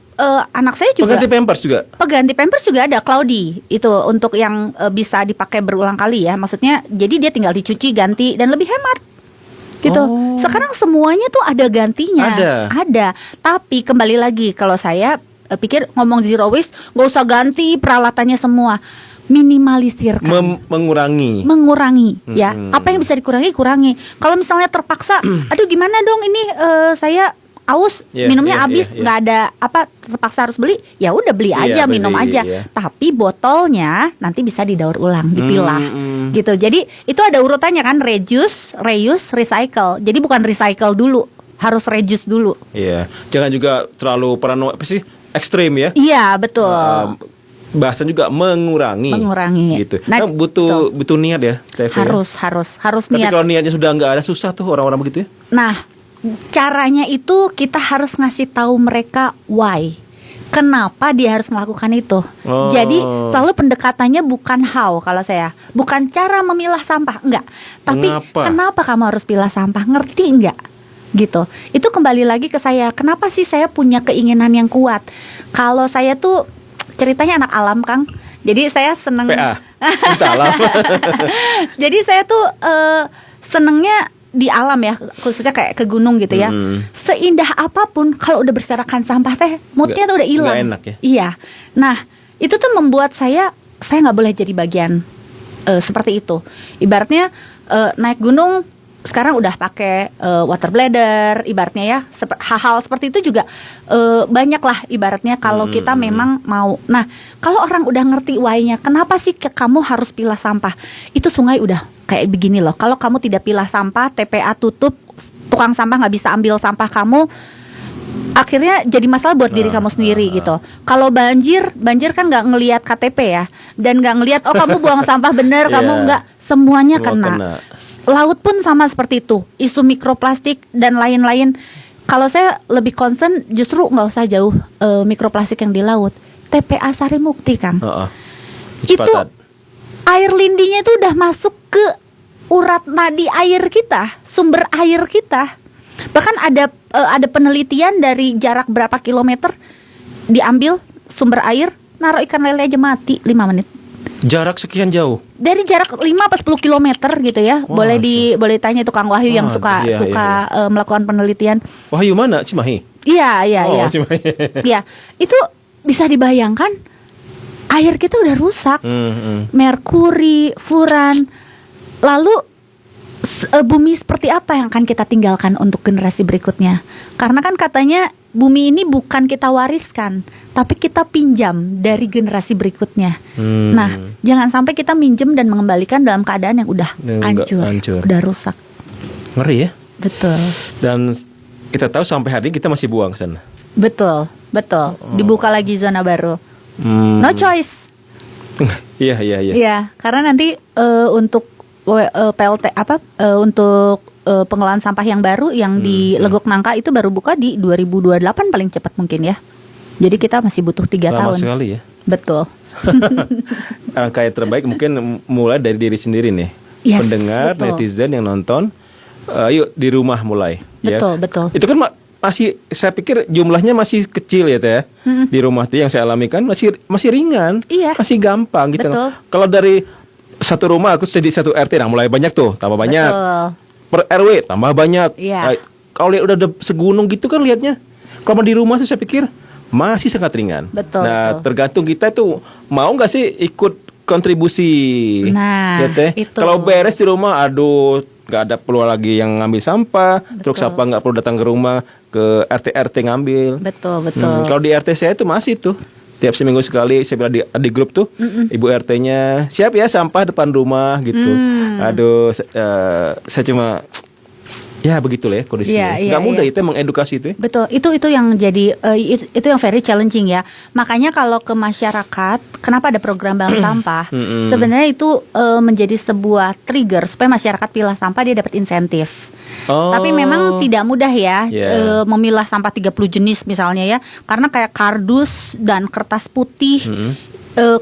S3: anak saya juga. Pengganti Pampers juga ada, Cloudy itu untuk yang bisa dipakai berulang kali ya. Maksudnya jadi dia tinggal dicuci, ganti, dan lebih hemat gitu. Sekarang semuanya tuh ada gantinya. Ada. Tapi kembali lagi, kalau saya pikir ngomong zero waste, nggak usah ganti peralatannya semua, minimalisirkan, mengurangi ya. Apa yang bisa dikurangi, kurangi. Kalau misalnya terpaksa, aduh gimana dong ini, saya aus, minumnya habis, nggak ada apa, terpaksa harus beli, ya udah beli aja, minum aja. Tapi botolnya nanti bisa didaur ulang, dipilah, gitu. Jadi itu ada urutannya kan, reduce, reuse, recycle. Jadi bukan recycle dulu, harus reduce dulu.
S2: Iya, jangan juga terlalu ekstrim ya.
S3: Iya, betul.
S2: Bahasa juga mengurangi. Gitu.
S3: Nah,
S2: butuh niat ya, Teh.
S3: Harus
S2: Tapi
S3: niat.
S2: kalau niatnya sudah nggak ada, susah tuh orang-orang begitu ya.
S3: Nah, caranya itu kita harus ngasih tahu mereka why. Kenapa dia harus melakukan itu. Jadi selalu pendekatannya bukan how, kalau saya. Bukan cara memilah sampah, enggak. Tapi kenapa kamu harus pilah sampah, ngerti enggak? Gitu. Itu kembali lagi ke saya. Kenapa sih saya punya keinginan yang kuat? Kalau saya tuh ceritanya anak alam, Kang. Jadi saya seneng
S2: PA. Alam.
S3: Jadi saya tuh senengnya di alam ya, khususnya kayak ke gunung gitu ya. Seindah apapun, kalau udah berserakan sampah teh, moodnya tuh udah hilang.
S2: Nggak enak ya.
S3: Iya. Nah, itu tuh membuat saya nggak boleh jadi bagian seperti itu. Ibaratnya naik gunung sekarang udah pakai water bladder, ibaratnya ya. Hal-hal seperti itu juga banyak lah ibaratnya kalau kita memang mau. Nah, kalau orang udah ngerti why-nya, kenapa sih kamu harus pilah sampah? Itu sungai udah kayak begini loh. Kalau kamu tidak pilah sampah, TPA tutup, tukang sampah nggak bisa ambil sampah kamu, akhirnya jadi masalah buat diri kamu sendiri gitu. Kalau banjir kan nggak ngelihat KTP ya, dan nggak ngelihat kamu buang sampah bener, kamu nggak, semuanya kena. Laut pun sama seperti itu, isu mikroplastik dan lain-lain. Kalau saya lebih concern justru nggak usah jauh mikroplastik yang di laut, TPA Sarimukti Kang. Itu air lindinya itu udah masuk ke urat nadi air kita, sumber air kita. Bahkan ada penelitian dari jarak berapa kilometer diambil sumber air, naruh ikan lele aja mati 5 menit.
S2: Jarak sekian jauh?
S3: Dari jarak 5-10 kilometer gitu ya. Wah, boleh tanya itu Kang Wahyu yang suka melakukan penelitian.
S2: Wahyu mana? Cimahi?
S3: Iya.
S2: Cimahi.
S3: Iya, itu bisa dibayangkan air kita udah rusak. Merkuri, furan. Lalu bumi seperti apa yang akan kita tinggalkan untuk generasi berikutnya? Karena kan katanya bumi ini bukan kita wariskan, tapi kita pinjam dari generasi berikutnya. Nah, jangan sampai kita minjem dan mengembalikan dalam keadaan yang udah hancur, udah rusak.
S2: Ngeri ya?
S3: Betul.
S2: Dan kita tahu sampai hari ini kita masih buang ke sana.
S3: Betul. Dibuka lagi zona baru. No choice.
S2: Iya.
S3: Iya, karena nanti untuk PLT untuk pengelolaan sampah yang baru yang di Legok Nangka itu baru buka di 2028 paling cepat mungkin ya. Jadi kita masih butuh 3
S2: Lama
S3: tahun.
S2: sekali ya.
S3: Betul.
S2: Angka yang terbaik mungkin mulai dari diri sendiri nih.
S3: Yes,
S2: Pendengar,
S3: betul.
S2: netizen yang nonton, yuk di rumah mulai.
S3: Betul,
S2: ya.
S3: betul.
S2: Itu kan masih, saya pikir jumlahnya masih kecil ya Teh. Di rumah tuh yang saya alami kan masih ringan,
S3: Iya.
S2: masih gampang gitu.
S3: Betul.
S2: Kalau dari satu rumah aku jadi satu RT, nah mulai banyak tuh, tambah banyak.
S3: Betul.
S2: Per RW tambah banyak.
S3: Iya.
S2: Kalau lihat udah segunung gitu kan lihatnya. Kalau di rumah tuh saya pikir masih sangat ringan.
S3: Betul,
S2: Nah,
S3: betul.
S2: tergantung kita tuh mau nggak sih ikut kontribusi.
S3: Nah,
S2: ya Teh.
S3: itu.
S2: Kalau beres di rumah, aduh, nggak ada perlu lagi yang ngambil sampah. Truk sampah nggak perlu datang ke rumah, ke RT ngambil.
S3: Betul, betul.
S2: Kalau di RT saya tuh masih tuh. Tiap seminggu sekali saya bilang di grup tuh, ibu RT-nya siap ya sampah depan rumah gitu. Aduh, saya cuma ya begitulah ya kondisinya.
S3: Iya,
S2: Nggak mudah
S3: iya.
S2: itu mengedukasi itu ya.
S3: Betul, itu yang jadi itu yang very challenging ya. Makanya kalau ke masyarakat, kenapa ada program bank sampah? Sebenarnya itu menjadi sebuah trigger supaya masyarakat pilah sampah dia dapat insentif.
S2: Oh.
S3: Tapi memang tidak mudah ya
S2: Yeah.
S3: memilah sampah 30 jenis misalnya ya. Karena kayak kardus dan kertas putih,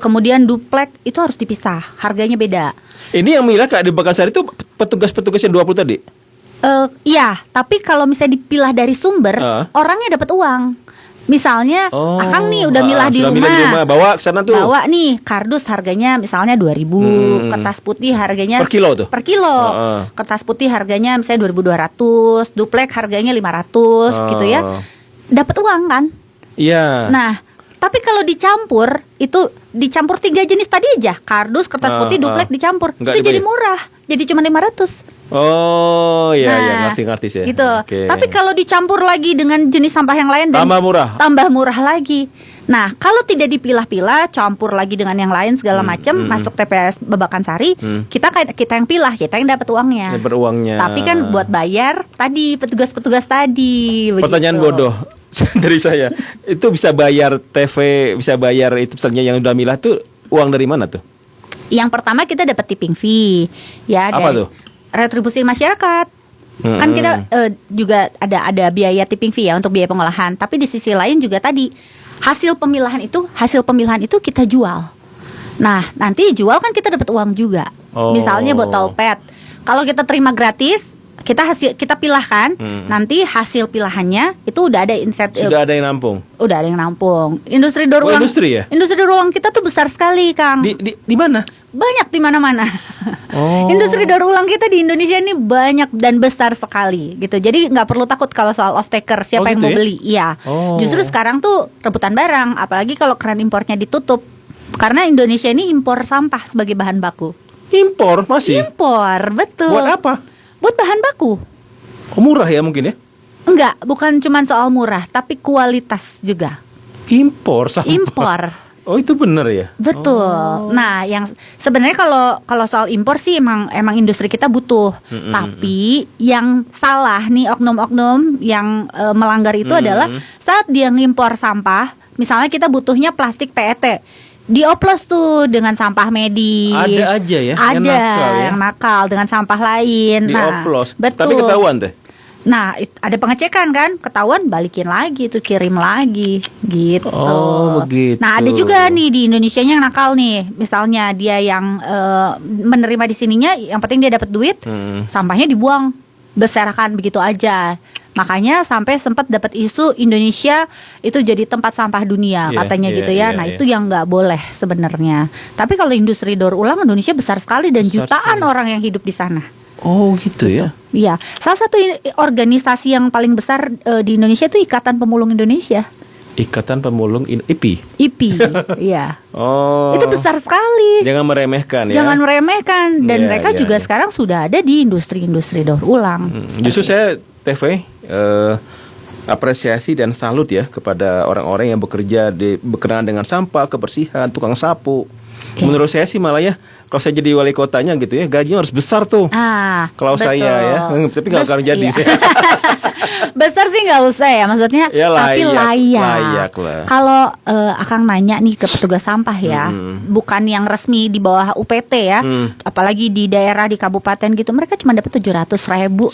S3: kemudian duplek itu harus dipisah, harganya beda.
S2: Ini yang milah Kak di Bakansari itu petugas-petugas yang 20 tadi.
S3: Iya, tapi kalau misalnya dipilah dari sumber, orangnya dapat uang. Misalnya, Akang nih udah milah di
S2: sudah
S3: rumah.
S2: milah di rumah, bawa ke sana tuh.
S3: Bawa nih kardus harganya misalnya 2.000, kertas putih harganya
S2: Per kilo tuh?
S3: Per kilo. Kertas putih harganya misalnya 2.200, duplek harganya 500 gitu ya. Dapat uang kan?
S2: Iya.
S3: Nah, tapi kalau dicampur itu dicampur 3 jenis tadi aja, kardus, kertas putih, duplek dicampur.
S2: Nggak
S3: Itu jadi
S2: dibayar?
S3: murah. Jadi cuma 500.
S2: Oh, iya ya,
S3: Nah,
S2: ngerti sih.
S3: Gitu.
S2: Oke.
S3: Tapi kalau dicampur lagi dengan jenis sampah yang lain dan
S2: tambah murah.
S3: tambah murah lagi. Nah, kalau tidak dipilah-pilah, campur lagi dengan yang lain segala macam, masuk TPS Babakan Sari, kita yang pilah, kita yang dapat uangnya.
S2: Dapat uangnya.
S3: Tapi kan buat bayar tadi petugas-petugas tadi.
S2: Pertanyaan
S3: begitu.
S2: bodoh dari saya. Itu bisa bayar TV, bisa bayar itu misalnya yang udah milah tuh uang dari mana tuh?
S3: Yang pertama kita dapat tipping fee, ya.
S2: Apa
S3: dari
S2: tuh?
S3: Retribusi masyarakat. Kan kita juga ada biaya tipping fee ya untuk biaya pengolahan. Tapi di sisi lain juga tadi hasil pemilahan itu kita jual. Nah, nanti jual kan kita dapat uang juga.
S2: Oh.
S3: Misalnya botol PET. Kalau kita terima gratis, kita pilahkan, nanti hasil pilahannya itu udah ada insentif.
S2: Sudah ada yang nampung.
S3: Udah ada yang nampung. Industri daur ulang.
S2: Industri ya?
S3: Industri daur ulang kita tuh besar sekali, Kang.
S2: Di mana?
S3: Banyak di mana-mana.
S2: Oh.
S3: Industri daur ulang kita di Indonesia ini banyak dan besar sekali gitu. Jadi nggak perlu takut kalau soal off taker siapa yang
S2: gitu
S3: mau
S2: ya?
S3: beli. Iya.
S2: Oh.
S3: Justru sekarang tuh rebutan barang, apalagi kalau keran impornya ditutup. Karena Indonesia ini impor sampah sebagai bahan baku.
S2: Impor masih?
S3: Impor, betul.
S2: Buat apa?
S3: Buat bahan baku.
S2: Oh, murah ya mungkin ya?
S3: Enggak, bukan cuma soal murah, tapi kualitas juga.
S2: Impor sampah.
S3: Impor.
S2: Oh, itu benar ya?
S3: Betul. Nah, yang sebenarnya kalau soal impor sih emang industri kita butuh. Tapi yang salah nih oknum-oknum yang melanggar itu adalah saat dia ngimpor sampah, misalnya kita butuhnya plastik PET. Dioplos tuh dengan sampah medis.
S2: Ada aja ya?
S3: Ada
S2: Yang nakal ya?
S3: yang nakal dengan sampah lain.
S2: Dioplos.
S3: Nah, betul.
S2: Tapi ketahuan deh.
S3: Nah, ada pengecekan kan, ketahuan balikin lagi tuh, kirim lagi gitu.
S2: Oh, begitu.
S3: Nah, ada juga nih di Indonesianya yang nakal nih. Misalnya dia yang menerima di sininya, yang penting dia dapat duit, sampahnya dibuang berserakan begitu aja. Makanya sampai sempat dapat isu Indonesia itu jadi tempat sampah dunia, katanya gitu ya. Nah, itu yang nggak boleh sebenarnya. Tapi kalau industri daur ulang Indonesia besar sekali dan
S2: Besar
S3: jutaan
S2: sekali.
S3: orang yang hidup di sana.
S2: Oh, gitu ya.
S3: Iya, salah satu organisasi yang paling besar di Indonesia itu Ikatan Pemulung Indonesia.
S2: Ikatan Pemulung IPI.
S3: IPI, iya.
S2: Oh.
S3: Itu besar sekali.
S2: Jangan meremehkan ya.
S3: Jangan meremehkan. Dan
S2: Iya,
S3: mereka
S2: iya,
S3: juga
S2: iya.
S3: sekarang sudah ada di industri-industri daur ulang.
S2: Justru saya TV apresiasi dan salut ya kepada orang-orang yang bekerja berkenaan dengan sampah, kebersihan, tukang sapu.
S3: Iya.
S2: Menurut saya sih malah ya, kalau saya jadi wali kotanya gitu ya, gajinya harus besar tuh.
S3: Ah,
S2: Kalau
S3: betul.
S2: saya ya, tapi nggak akan jadi.
S3: Iya. Besar sih nggak usah ya, maksudnya
S2: Ya,
S3: tapi
S2: layak lah.
S3: Kalau Akang nanya nih ke petugas sampah ya, bukan yang resmi di bawah UPT ya, apalagi di daerah di kabupaten gitu, mereka cuma dapat 700.000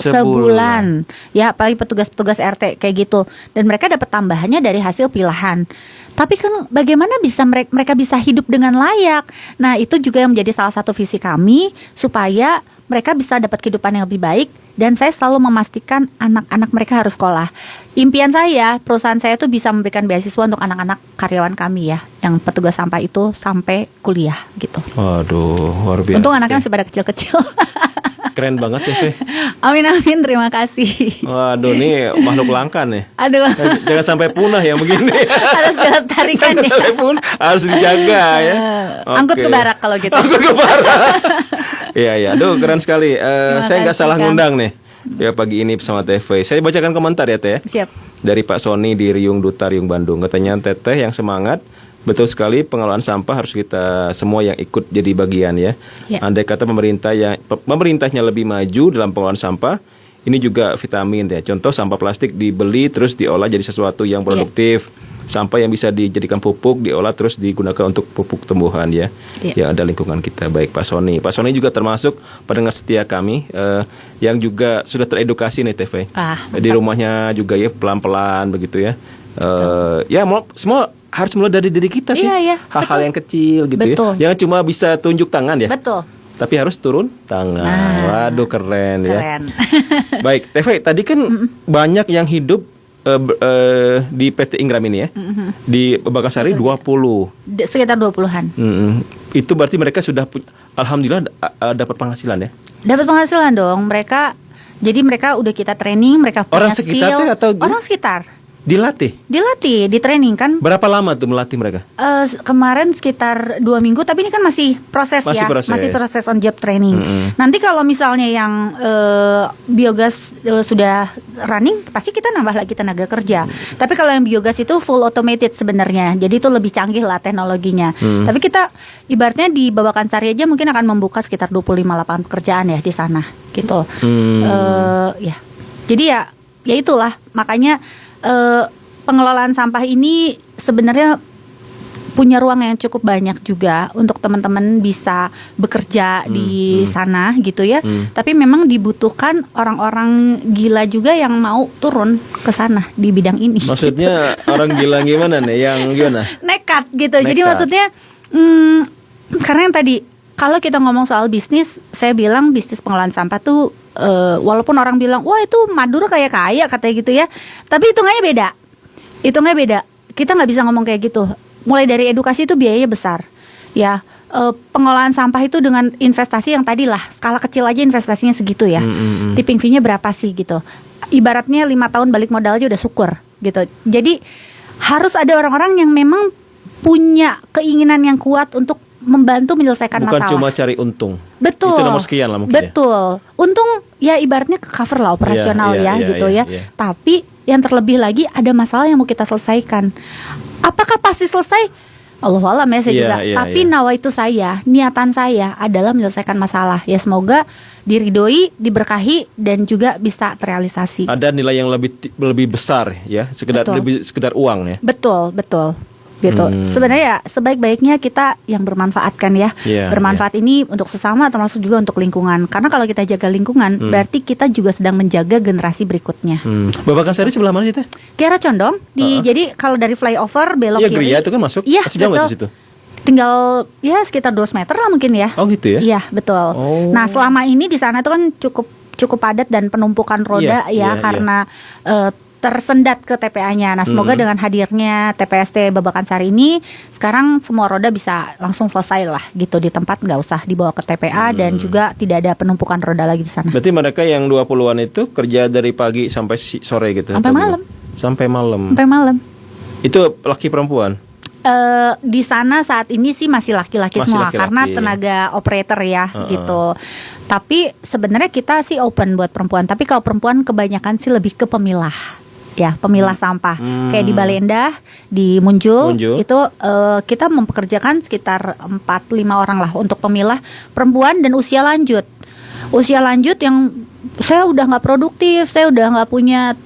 S3: sebulan. Ya, apalagi petugas-petugas RT kayak gitu, dan mereka dapat tambahannya dari hasil pilahan. Tapi kan bagaimana bisa mereka bisa hidup dengan layak? Nah, itu juga yang menjadi salah satu visi kami supaya mereka bisa dapat kehidupan yang lebih baik, dan saya selalu memastikan anak-anak mereka harus sekolah. Impian saya, perusahaan saya tuh bisa memberikan beasiswa untuk anak-anak karyawan kami ya, yang petugas sampah itu sampai kuliah gitu.
S2: Waduh, luar biasa.
S3: Untung anaknya masih pada kecil-kecil.
S2: Keren banget ya, Fe.
S3: Amin, terima kasih.
S2: Waduh, nih makhluk langka nih.
S3: Aduh,
S2: Jangan sampai punah ya begini.
S3: harus dilestarikan
S2: Jangan
S3: ya.
S2: sampai punah, harus dijaga ya.
S3: Angkut
S2: Oke.
S3: ke barak kalau gitu.
S2: Angkut ke barak. Iya, iya. Aduh, keren sekali. Saya nggak
S3: kasih,
S2: salah
S3: Kang.
S2: ngundang nih. Ya, pagi ini bersama TV. Saya bacakan komentar ya, Teh.
S3: Siap.
S2: Dari Pak Sony di Riung Duta, Riung Bandung. Katanya, Teteh yang semangat. Betul sekali, pengelolaan sampah harus kita semua yang ikut jadi bagian ya.
S3: Ya.
S2: Andai kata pemerintahnya lebih maju dalam pengelolaan sampah, ini juga vitamin ya. Contoh, sampah plastik dibeli terus diolah jadi sesuatu yang produktif. Sampah yang bisa dijadikan pupuk diolah terus digunakan untuk pupuk tumbuhan ya. Yang ada lingkungan kita. Baik Pak Sony. Pak Sony juga termasuk pendengar setia kami yang juga sudah teredukasi nih TV. Di rumahnya juga ya pelan-pelan begitu ya. Ya semua harus mulai dari diri kita sih.
S3: Iya,
S2: Hal-hal yang kecil gitu
S3: Betul.
S2: ya. Jangan cuma bisa tunjuk tangan ya.
S3: Betul.
S2: Tapi harus turun tangan. Waduh, keren ya.
S3: Keren.
S2: Baik, TV tadi kan banyak yang hidup di PT Ingram ini ya. Di Bakarsari 20.
S3: Sekitar 20-an.
S2: Itu berarti mereka sudah alhamdulillah dapat penghasilan ya.
S3: Dapat penghasilan dong mereka. Jadi mereka udah kita training, mereka punya
S2: Orang sekitar
S3: skill.
S2: tuh atau
S3: Orang sekitar.
S2: Dilatih.
S3: Di training kan.
S2: Berapa lama tuh melatih mereka?
S3: Kemarin sekitar 2 minggu, tapi ini kan masih proses
S2: Masih
S3: ya,
S2: proses.
S3: masih proses on job training. Nanti kalau misalnya yang biogas sudah running, pasti kita nambah lagi tenaga kerja. Tapi kalau yang biogas itu full automated sebenarnya, jadi itu lebih canggih lah teknologinya. Tapi kita ibaratnya di Babakan Sari aja mungkin akan membuka sekitar 25 lapangan pekerjaan ya di sana, gitu. Ya, jadi ya itulah makanya. Pengelolaan sampah ini sebenarnya punya ruang yang cukup banyak juga untuk teman-teman bisa bekerja di sana gitu ya. Tapi memang dibutuhkan orang-orang gila juga yang mau turun ke sana di bidang ini.
S2: Maksudnya orang gila gimana nih? Yang gimana?
S3: Nekat gitu. Jadi maksudnya karena yang tadi kalau kita ngomong soal bisnis, saya bilang bisnis pengelolaan sampah tuh walaupun orang bilang wah itu Madura kayak kaya katanya gitu ya, tapi hitungannya beda. Kita nggak bisa ngomong kayak gitu. Mulai dari edukasi itu biayanya besar ya. Pengelolaan sampah itu dengan investasi yang tadi lah, skala kecil aja investasinya segitu ya. Tipping fee-nya berapa sih gitu. Ibaratnya 5 tahun balik modal aja udah syukur gitu. Jadi harus ada orang-orang yang memang punya keinginan yang kuat untuk membantu menyelesaikan
S2: Bukan
S3: masalah.
S2: cuma cari untung.
S3: Betul.
S2: Itu nomor sekian lah mungkin.
S3: Betul. Untung ya ibaratnya ke cover lah operasional gitu ya. Tapi yang terlebih lagi ada masalah yang mau kita selesaikan. Apakah pasti selesai? Allahualam ya saya juga. Tapi nawa itu niatan saya adalah menyelesaikan masalah. Ya semoga diridhoi, diberkahi dan juga bisa terrealisasi.
S2: Ada nilai yang lebih besar ya, sekedar uang ya.
S3: Betul. Gitu. Sebenarnya ya sebaik-baiknya kita yang bermanfaatkan ya. Bermanfaat ini untuk sesama termasuk juga untuk lingkungan. Karena kalau kita jaga lingkungan, berarti kita juga sedang menjaga generasi berikutnya.
S2: Babakan Sari sebelah mana sih Teh?
S3: Kiara Condong jadi kalau dari flyover belok kiri.
S2: Iya, itu kan masuk.
S3: Iya,
S2: sejauh itu situ.
S3: Tinggal ya sekitar 200 meter lah mungkin ya.
S2: Oh gitu ya?
S3: Iya, betul. Nah, selama ini di sana itu kan cukup padat dan penumpukan roda karena tersendat ke TPA-nya. Nah, semoga dengan hadirnya TPST Babakan Sari ini sekarang semua roda bisa langsung selesai lah gitu di tempat, nggak usah dibawa ke TPA dan juga tidak ada penumpukan roda lagi di sana.
S2: Berarti mereka yang 20-an itu kerja dari pagi sampai sore gitu.
S3: Sampai malam.
S2: Sampai malam. Itu laki perempuan?
S3: Di sana saat ini sih masih laki-laki semua karena tenaga operator ya gitu. Tapi sebenarnya kita sih open buat perempuan. Tapi kalau perempuan kebanyakan sih lebih ke pemilah. Ya, pemilah sampah. Kayak di Balendah, di Munjul. Itu kita mempekerjakan sekitar 4-5 orang lah untuk pemilah perempuan dan usia lanjut. usia lanjut yang saya udah nggak produktif, saya udah nggak punya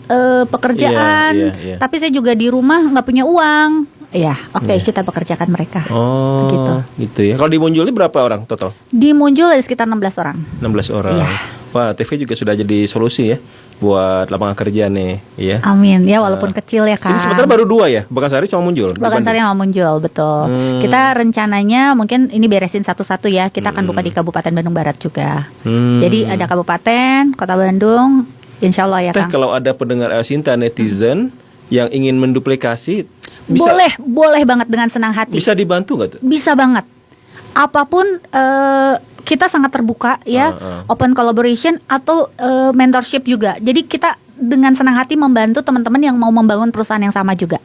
S3: pekerjaan,
S2: Iya.
S3: tapi saya juga di rumah nggak punya uang. Ya, oke, kita pekerjakan mereka.
S2: Oh, gitu ya. Kalau di Munjul ini berapa orang total?
S3: Di Munjul ada sekitar 16 orang.
S2: 16 orang.
S3: Iya.
S2: Wah, TV juga sudah jadi solusi ya buat lapangan kerja nih, ya.
S3: Amin. Ya, walaupun kecil ya, Kang.
S2: Ini sebenarnya baru 2 ya, Bakansari sama Munjul.
S3: Bakansari sama Munjul, betul. Kita rencananya mungkin ini beresin satu-satu ya. Kita akan buka di Kabupaten Bandung Barat juga. Jadi ada Kabupaten, Kota Bandung, insya Allah ya,
S2: Teh,
S3: Kang.
S2: kalau ada pendengar Elsinta netizen yang ingin menduplikasi, bisa
S3: Boleh banget dengan senang hati.
S2: bisa dibantu nggak tuh?
S3: Bisa banget. Apapun kita sangat terbuka ya, open collaboration atau mentorship juga. Jadi kita dengan senang hati membantu teman-teman yang mau membangun perusahaan yang sama juga.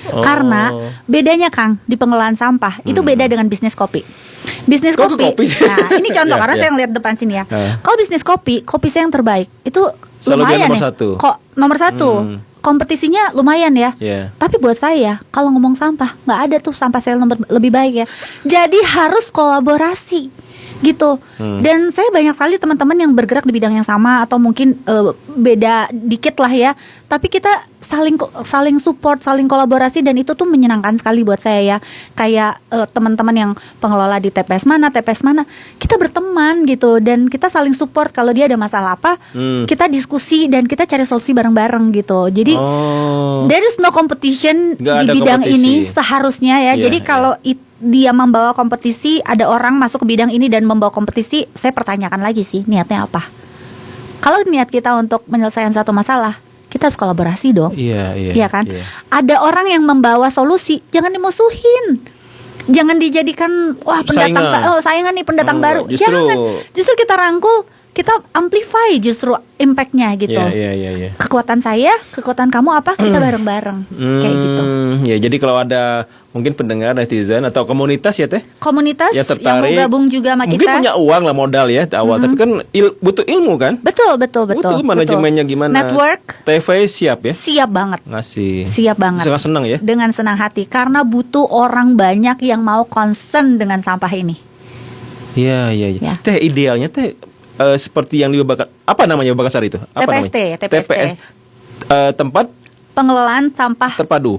S3: Karena bedanya, Kang, di pengelolaan sampah itu beda dengan bisnis kopi. Bisnis
S2: Kok ke
S3: kopi.
S2: kopi sih?
S3: Nah, ini contoh
S2: Ya,
S3: karena
S2: ya.
S3: saya ngeliat depan sini ya. Kalau bisnis kopi saya yang terbaik. Itu
S2: Selalu dia
S3: lumayan
S2: nomor
S3: ya.
S2: satu.
S3: Kok nomor satu? Kompetisinya lumayan ya.
S2: Ya.
S3: Tapi buat saya kalau ngomong sampah nggak ada tuh sampah saya lebih baik ya. Jadi harus kolaborasi gitu. Dan saya banyak sekali teman-teman yang bergerak di bidang yang sama atau mungkin beda dikit lah ya. Tapi kita saling support, saling kolaborasi dan itu tuh menyenangkan sekali buat saya ya. Kayak teman-teman yang pengelola di TPS mana, kita berteman gitu dan kita saling support kalau dia ada masalah apa, kita diskusi dan kita cari solusi bareng-bareng gitu. Jadi there is no competition
S2: Nggak
S3: di
S2: ada
S3: bidang
S2: kompetisi.
S3: ini seharusnya ya.
S2: Iya,
S3: Jadi kalau dia membawa kompetisi, ada orang masuk ke bidang ini dan membawa kompetisi, saya pertanyakan lagi sih niatnya apa. Kalau niat kita untuk menyelesaikan satu masalah, kita harus kolaborasi dong. Iya kan?
S2: Iya.
S3: Ada orang yang membawa solusi, jangan dimusuhin. Jangan dijadikan saingan nih pendatang baru. Jangan. Justru kita rangkul, kita amplify justru impactnya gitu.
S2: Iya.
S3: Kekuatan saya, kekuatan kamu apa? Kita bareng-bareng kayak gitu.
S2: Ya, jadi kalau ada mungkin pendengar netizen atau komunitas ya Teh,
S3: Komunitas
S2: ya
S3: yang
S2: tertarik,
S3: mau gabung juga sama
S2: mungkin
S3: kita.
S2: punya uang lah modal ya di awal, tapi kan butuh ilmu kan?
S3: Betul.
S2: Butuh manajemennya gimana?
S3: Network
S2: TV siap ya?
S3: siap banget.
S2: Ngasih.
S3: Siap banget.
S2: Sangat senang ya?
S3: Dengan senang hati karena butuh orang banyak yang mau concern dengan sampah ini.
S2: Iya.
S3: Ya.
S2: Teh, idealnya Teh seperti yang di apa namanya Bakansari itu? Apa
S3: TPST.
S2: TPS. Tempat
S3: Pengelolaan sampah
S2: terpadu.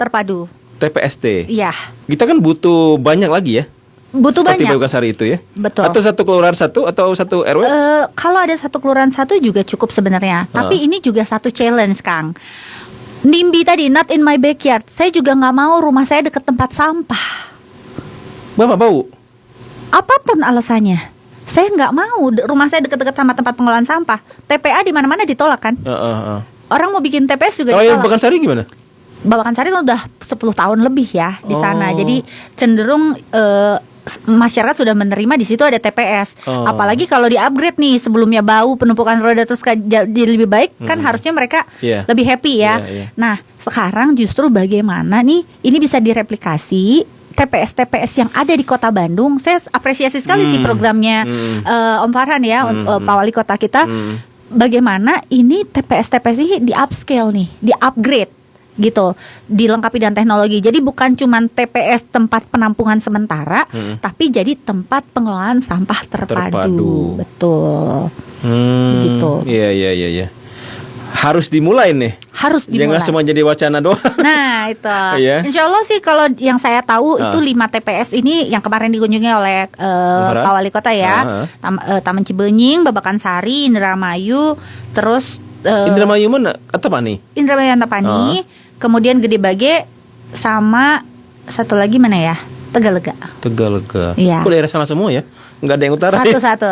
S2: TPST.
S3: Iya.
S2: Kita kan butuh banyak lagi ya.
S3: Butuh
S2: seperti
S3: banyak.
S2: Bakansari itu ya.
S3: Betul.
S2: Atau satu kelurahan satu atau satu RW?
S3: Kalau ada satu kelurahan satu juga cukup sebenarnya. Tapi ini juga satu challenge, Kang. NIMBY tadi, not in my backyard. Saya juga nggak mau rumah saya deket tempat sampah.
S2: Bapak bau.
S3: Apapun alasannya, saya nggak mau rumah saya deket-deket sama tempat pengelolaan sampah. TPA di mana-mana ditolak kan? Orang mau bikin TPS juga
S2: Kalau yang
S3: ditolak.
S2: Bakansari gimana?
S3: Bakansari kan udah 10 tahun lebih ya di sana. Jadi cenderung masyarakat sudah menerima di situ ada TPS. Apalagi kalau di-upgrade nih, sebelumnya bau, penumpukan roda terus jadi lebih baik, kan harusnya mereka lebih happy ya. Nah, sekarang justru bagaimana nih ini bisa direplikasi TPS-TPS yang ada di Kota Bandung. Saya apresiasi sekali sih programnya Om Farhan ya, Pak Wali Kota kita. Bagaimana ini TPS-TPS ini di-upscale nih, di-upgrade gitu, dilengkapi dengan teknologi. Jadi bukan cuma TPS tempat penampungan sementara, tapi jadi tempat pengelolaan sampah terpadu. Betul. Begitu.
S2: Iya. Harus dimulai nih.
S3: Harus dimulai.
S2: Jangan cuma jadi wacana doang.
S3: Nah itu.
S2: Iya.
S3: Insya Allah sih kalau yang saya tahu itu 5 TPS ini yang kemarin dikunjungi oleh Pak Wali Kota ya. Taman Cibenying, Bakansari, Indramayu, terus
S2: Indramayu mana? Antapani.
S3: Indramayu Antapani, kemudian Gede Bage, sama satu lagi mana ya? Tegalega.
S2: Iya. Kok daerah sana semua ya? Nggak ada yang utara.
S3: Satu.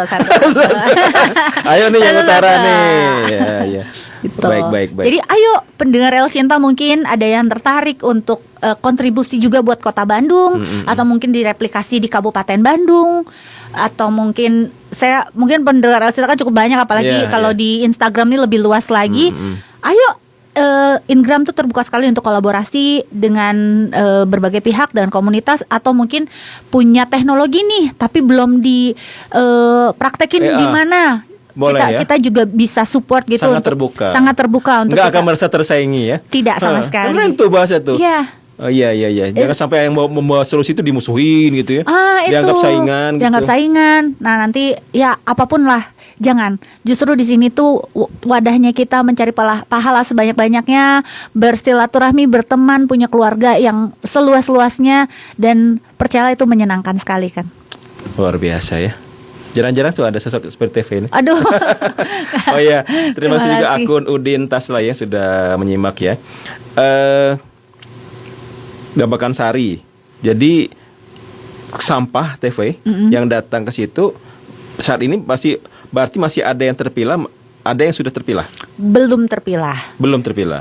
S2: Ayo nih yang utara nih. Ya.
S3: Gitu.
S2: Baik.
S3: Jadi ayo pendengar Elsinta mungkin ada yang tertarik untuk kontribusi juga buat Kota Bandung, atau mungkin direplikasi di Kabupaten Bandung, atau mungkin pendengar Elsinta kan cukup banyak, apalagi kalau di Instagram ini lebih luas lagi. Ayo, Ingram tuh terbuka sekali untuk kolaborasi dengan berbagai pihak dan komunitas, atau mungkin punya teknologi nih tapi belum dipraktekin di mana.
S2: Boleh
S3: kita juga bisa support gitu.
S2: Sangat terbuka
S3: untuk
S2: Nggak
S3: kita.
S2: akan merasa tersaingi ya.
S3: Tidak sama sekali.
S2: Keren tuh bahasa tuh.
S3: Iya.
S2: Oh, iya. Jangan sampai yang membawa solusi itu dimusuhin gitu ya. Dianggap
S3: Itu
S2: saingan
S3: dianggap
S2: gitu.
S3: saingan. Nah, nanti ya apapun lah, jangan. Justru di sini tuh wadahnya kita mencari pahala sebanyak-banyaknya, bersilaturahmi, berteman, punya keluarga yang seluas-luasnya, dan percayalah itu menyenangkan sekali kan.
S2: Luar biasa ya. Jarang-jarang tuh ada sosok seperti TV ini.
S3: Aduh.
S2: Oh iya, terima kasih juga
S3: kasih.
S2: akun Udin Tasla ya sudah menyimak ya. Gambakan Sari. Jadi sampah TV yang datang ke situ saat ini berarti masih ada yang terpilah, ada yang sudah terpilah.
S3: Belum terpilah.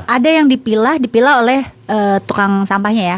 S3: Ada yang dipilah oleh tukang sampahnya ya,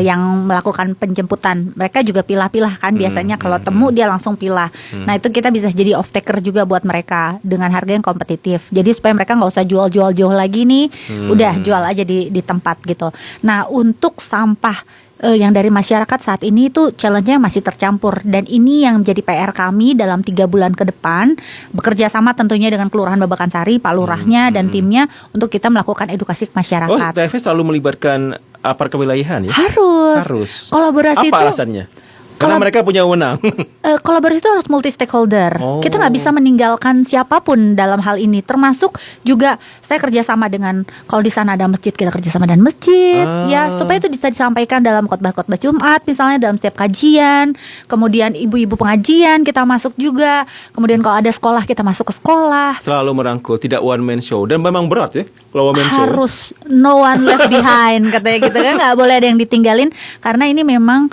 S3: yang melakukan penjemputan. Mereka juga pilah-pilah kan biasanya kalau temu dia langsung pilah. Nah itu kita bisa jadi off taker juga buat mereka dengan harga yang kompetitif. Jadi supaya mereka nggak usah jual jauh lagi nih, udah jual aja di tempat gitu. Nah untuk sampah yang dari masyarakat saat ini itu challenge-nya masih tercampur, dan ini yang menjadi PR kami dalam 3 bulan ke depan, bekerja sama tentunya dengan Kelurahan Babakan Sari, Pak Lurahnya dan timnya untuk kita melakukan edukasi ke masyarakat.
S2: TFV selalu melibatkan aparat kewilayahan ya?
S3: Harus. Kolaborasi
S2: apa
S3: itu
S2: alasannya? Karena mereka punya wewenang.
S3: Kolaborasi itu harus multi stakeholder. Kita nggak bisa meninggalkan siapapun dalam hal ini. Termasuk juga saya kerjasama dengan, kalau di sana ada masjid, kita kerjasama dengan masjid, ya supaya itu bisa disampaikan dalam khotbah-khotbah Jumat, misalnya dalam setiap kajian. Kemudian ibu-ibu pengajian kita masuk juga. Kemudian kalau ada sekolah kita masuk ke sekolah.
S2: Selalu merangkul, tidak one man show. Dan memang berat ya kalau one man show.
S3: Harus no one left behind katanya gitu kan, nggak boleh ada yang ditinggalin karena ini memang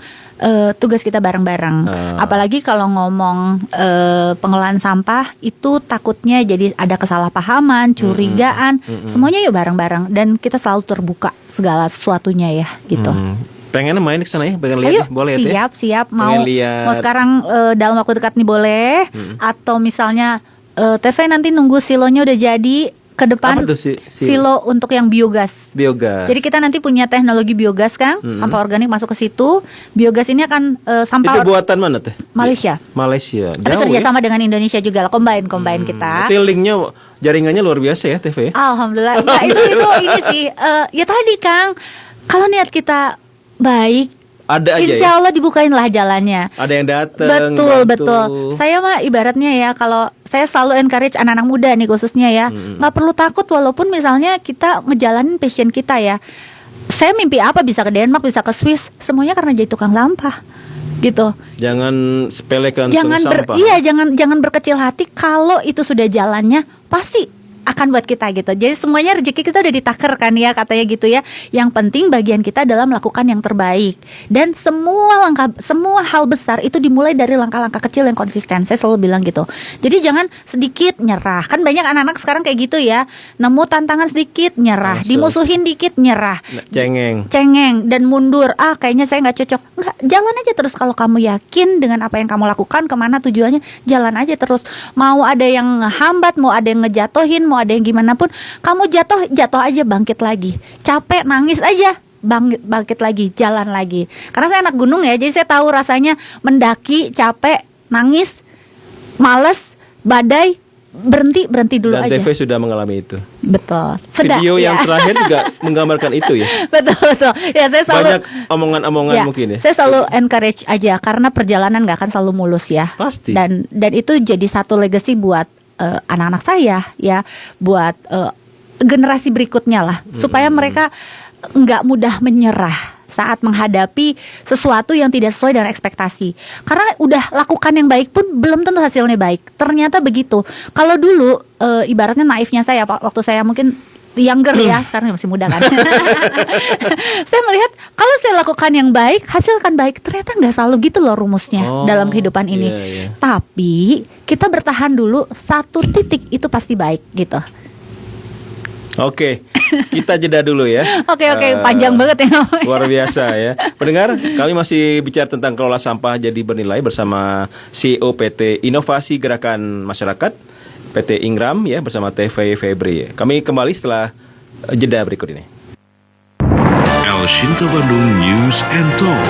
S3: tugas kita bareng-bareng. Apalagi kalau ngomong pengelolaan sampah itu takutnya jadi ada kesalahpahaman, curigaan, semuanya yuk bareng-bareng, dan kita selalu terbuka segala sesuatunya ya gitu.
S2: Pengen main ke sana ya, pengen lihat ya, boleh ya.
S3: Siap. Mau sekarang dalam waktu dekat nih boleh, atau misalnya TV nanti nunggu silonya udah jadi ke depan.
S2: Apa tuh
S3: silo untuk yang biogas.
S2: Jadi
S3: kita nanti punya teknologi biogas kan, sampah organik masuk ke situ. Biogas ini akan sampah.
S2: Itu buatan mana teh?
S3: Malaysia. Tapi kerjasama dengan Indonesia juga lah, combine kita.
S2: Berarti linknya, jaringannya luar biasa ya TV ya?
S3: Alhamdulillah. Nah, itu ini sih. Ya tadi Kang, kalau niat kita baik,
S2: ada aja
S3: insya Allah dibukain lah jalannya.
S2: Ada yang datang.
S3: Betul. Saya mah ibaratnya ya, kalau saya selalu encourage anak-anak muda nih khususnya ya, nggak perlu takut walaupun misalnya kita ngejalanin passion kita ya. Saya mimpi apa bisa ke Denmark, bisa ke Swiss, semuanya karena jadi tukang sampah gitu. Jangan
S2: sepelekan
S3: sampah. Jangan berkecil hati, kalau itu sudah jalannya pasti akan buat kita gitu. Jadi semuanya rezeki kita udah ditakerkan ya katanya gitu ya. Yang penting bagian kita adalah melakukan yang terbaik. Dan semua hal besar itu dimulai dari langkah-langkah kecil yang konsisten. Saya selalu bilang gitu. Jadi jangan sedikit nyerah. Kan banyak anak-anak sekarang kayak gitu ya. Nemu tantangan sedikit nyerah, dimusuhin dikit nyerah. Cengeng dan mundur. Kayaknya saya nggak cocok. Nggak, jalan aja terus. Kalau kamu yakin dengan apa yang kamu lakukan, kemana tujuannya, jalan aja terus. Mau ada yang hambat, mau ada yang ngejatohin, mau ada yang gimana pun, kamu jatuh aja, bangkit lagi. Capek, nangis aja, bangkit lagi, jalan lagi. Karena saya anak gunung ya, jadi saya tahu rasanya mendaki, capek, nangis, males, badai, berhenti dulu
S2: dan
S3: aja.
S2: TV sudah mengalami itu.
S3: Betul.
S2: Video yang terakhir juga menggambarkan itu ya.
S3: Betul. Ya, saya selalu
S2: banyak omongan-omongan mungkin ya.
S3: Saya selalu encourage aja karena perjalanan nggak akan selalu mulus ya.
S2: Pasti.
S3: Dan itu jadi satu legacy buat anak-anak saya ya, buat generasi berikutnya lah, supaya mereka nggak mudah menyerah saat menghadapi sesuatu yang tidak sesuai dengan ekspektasi. Karena udah lakukan yang baik pun belum tentu hasilnya baik. Ternyata begitu. Kalau dulu ibaratnya naifnya saya waktu saya mungkin younger ya, sekarang masih muda kan. Saya melihat kalau saya lakukan yang baik, hasil akan baik. Ternyata nggak selalu gitu loh rumusnya dalam kehidupan ini. Tapi kita bertahan dulu, satu titik itu pasti baik gitu.
S2: Oke, kita jeda dulu ya.
S3: Oke, panjang banget ya.
S2: Luar biasa ya. Pendengar, kami masih bicara tentang kelola sampah jadi bernilai bersama CEO PT Inovasi Gerakan Masyarakat PT Ingram ya, bersama TV Febri. Kami kembali setelah jeda berikut ini.
S1: El Shinta Bandung News and Talk.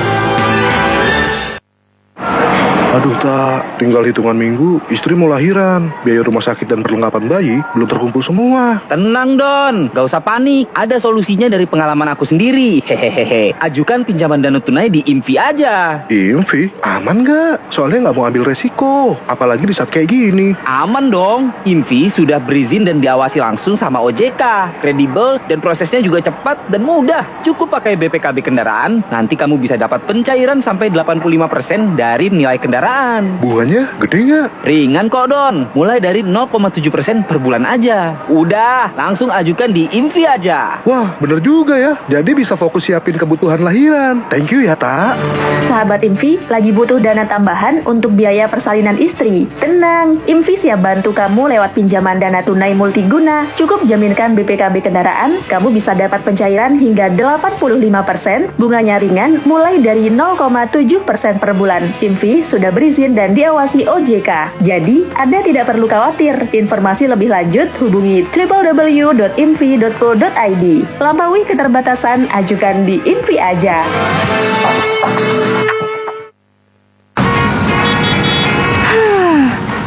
S4: Aduh tak, tinggal hitungan minggu, istri mau lahiran. Biaya rumah sakit dan perlengkapan bayi belum terkumpul semua.
S5: Tenang Don, gak usah panik. Ada solusinya dari pengalaman aku sendiri. Hehehe. Ajukan pinjaman dana tunai di IMVI aja.
S4: IMVI? Aman gak? Soalnya gak mau ambil resiko. Apalagi di saat kayak gini.
S5: Aman dong. IMVI sudah berizin dan diawasi langsung sama OJK. Kredibel dan prosesnya juga cepat dan mudah. Cukup pakai BPKB kendaraan, nanti kamu bisa dapat pencairan sampai 85% dari nilai kendaraan.
S4: Bunganya gede gak?
S5: Ringan kok Don, mulai dari 0,7% per bulan aja. Udah, langsung ajukan di IMVI aja.
S4: Wah, bener juga ya. Jadi bisa fokus siapin kebutuhan lahiran. Thank you ya, Tak.
S6: Sahabat IMVI lagi butuh dana tambahan untuk biaya persalinan istri. Tenang, IMVI siap bantu kamu lewat pinjaman dana tunai multiguna. Cukup jaminkan BPKB kendaraan, kamu bisa dapat pencairan hingga 85%, bunganya ringan mulai dari 0,7% per bulan. IMVI sudah berizin dan diawasi OJK. Jadi, Anda tidak perlu khawatir. Informasi lebih lanjut hubungi www.imvi.co.id. Lampaui keterbatasan, ajukan di IMVI aja.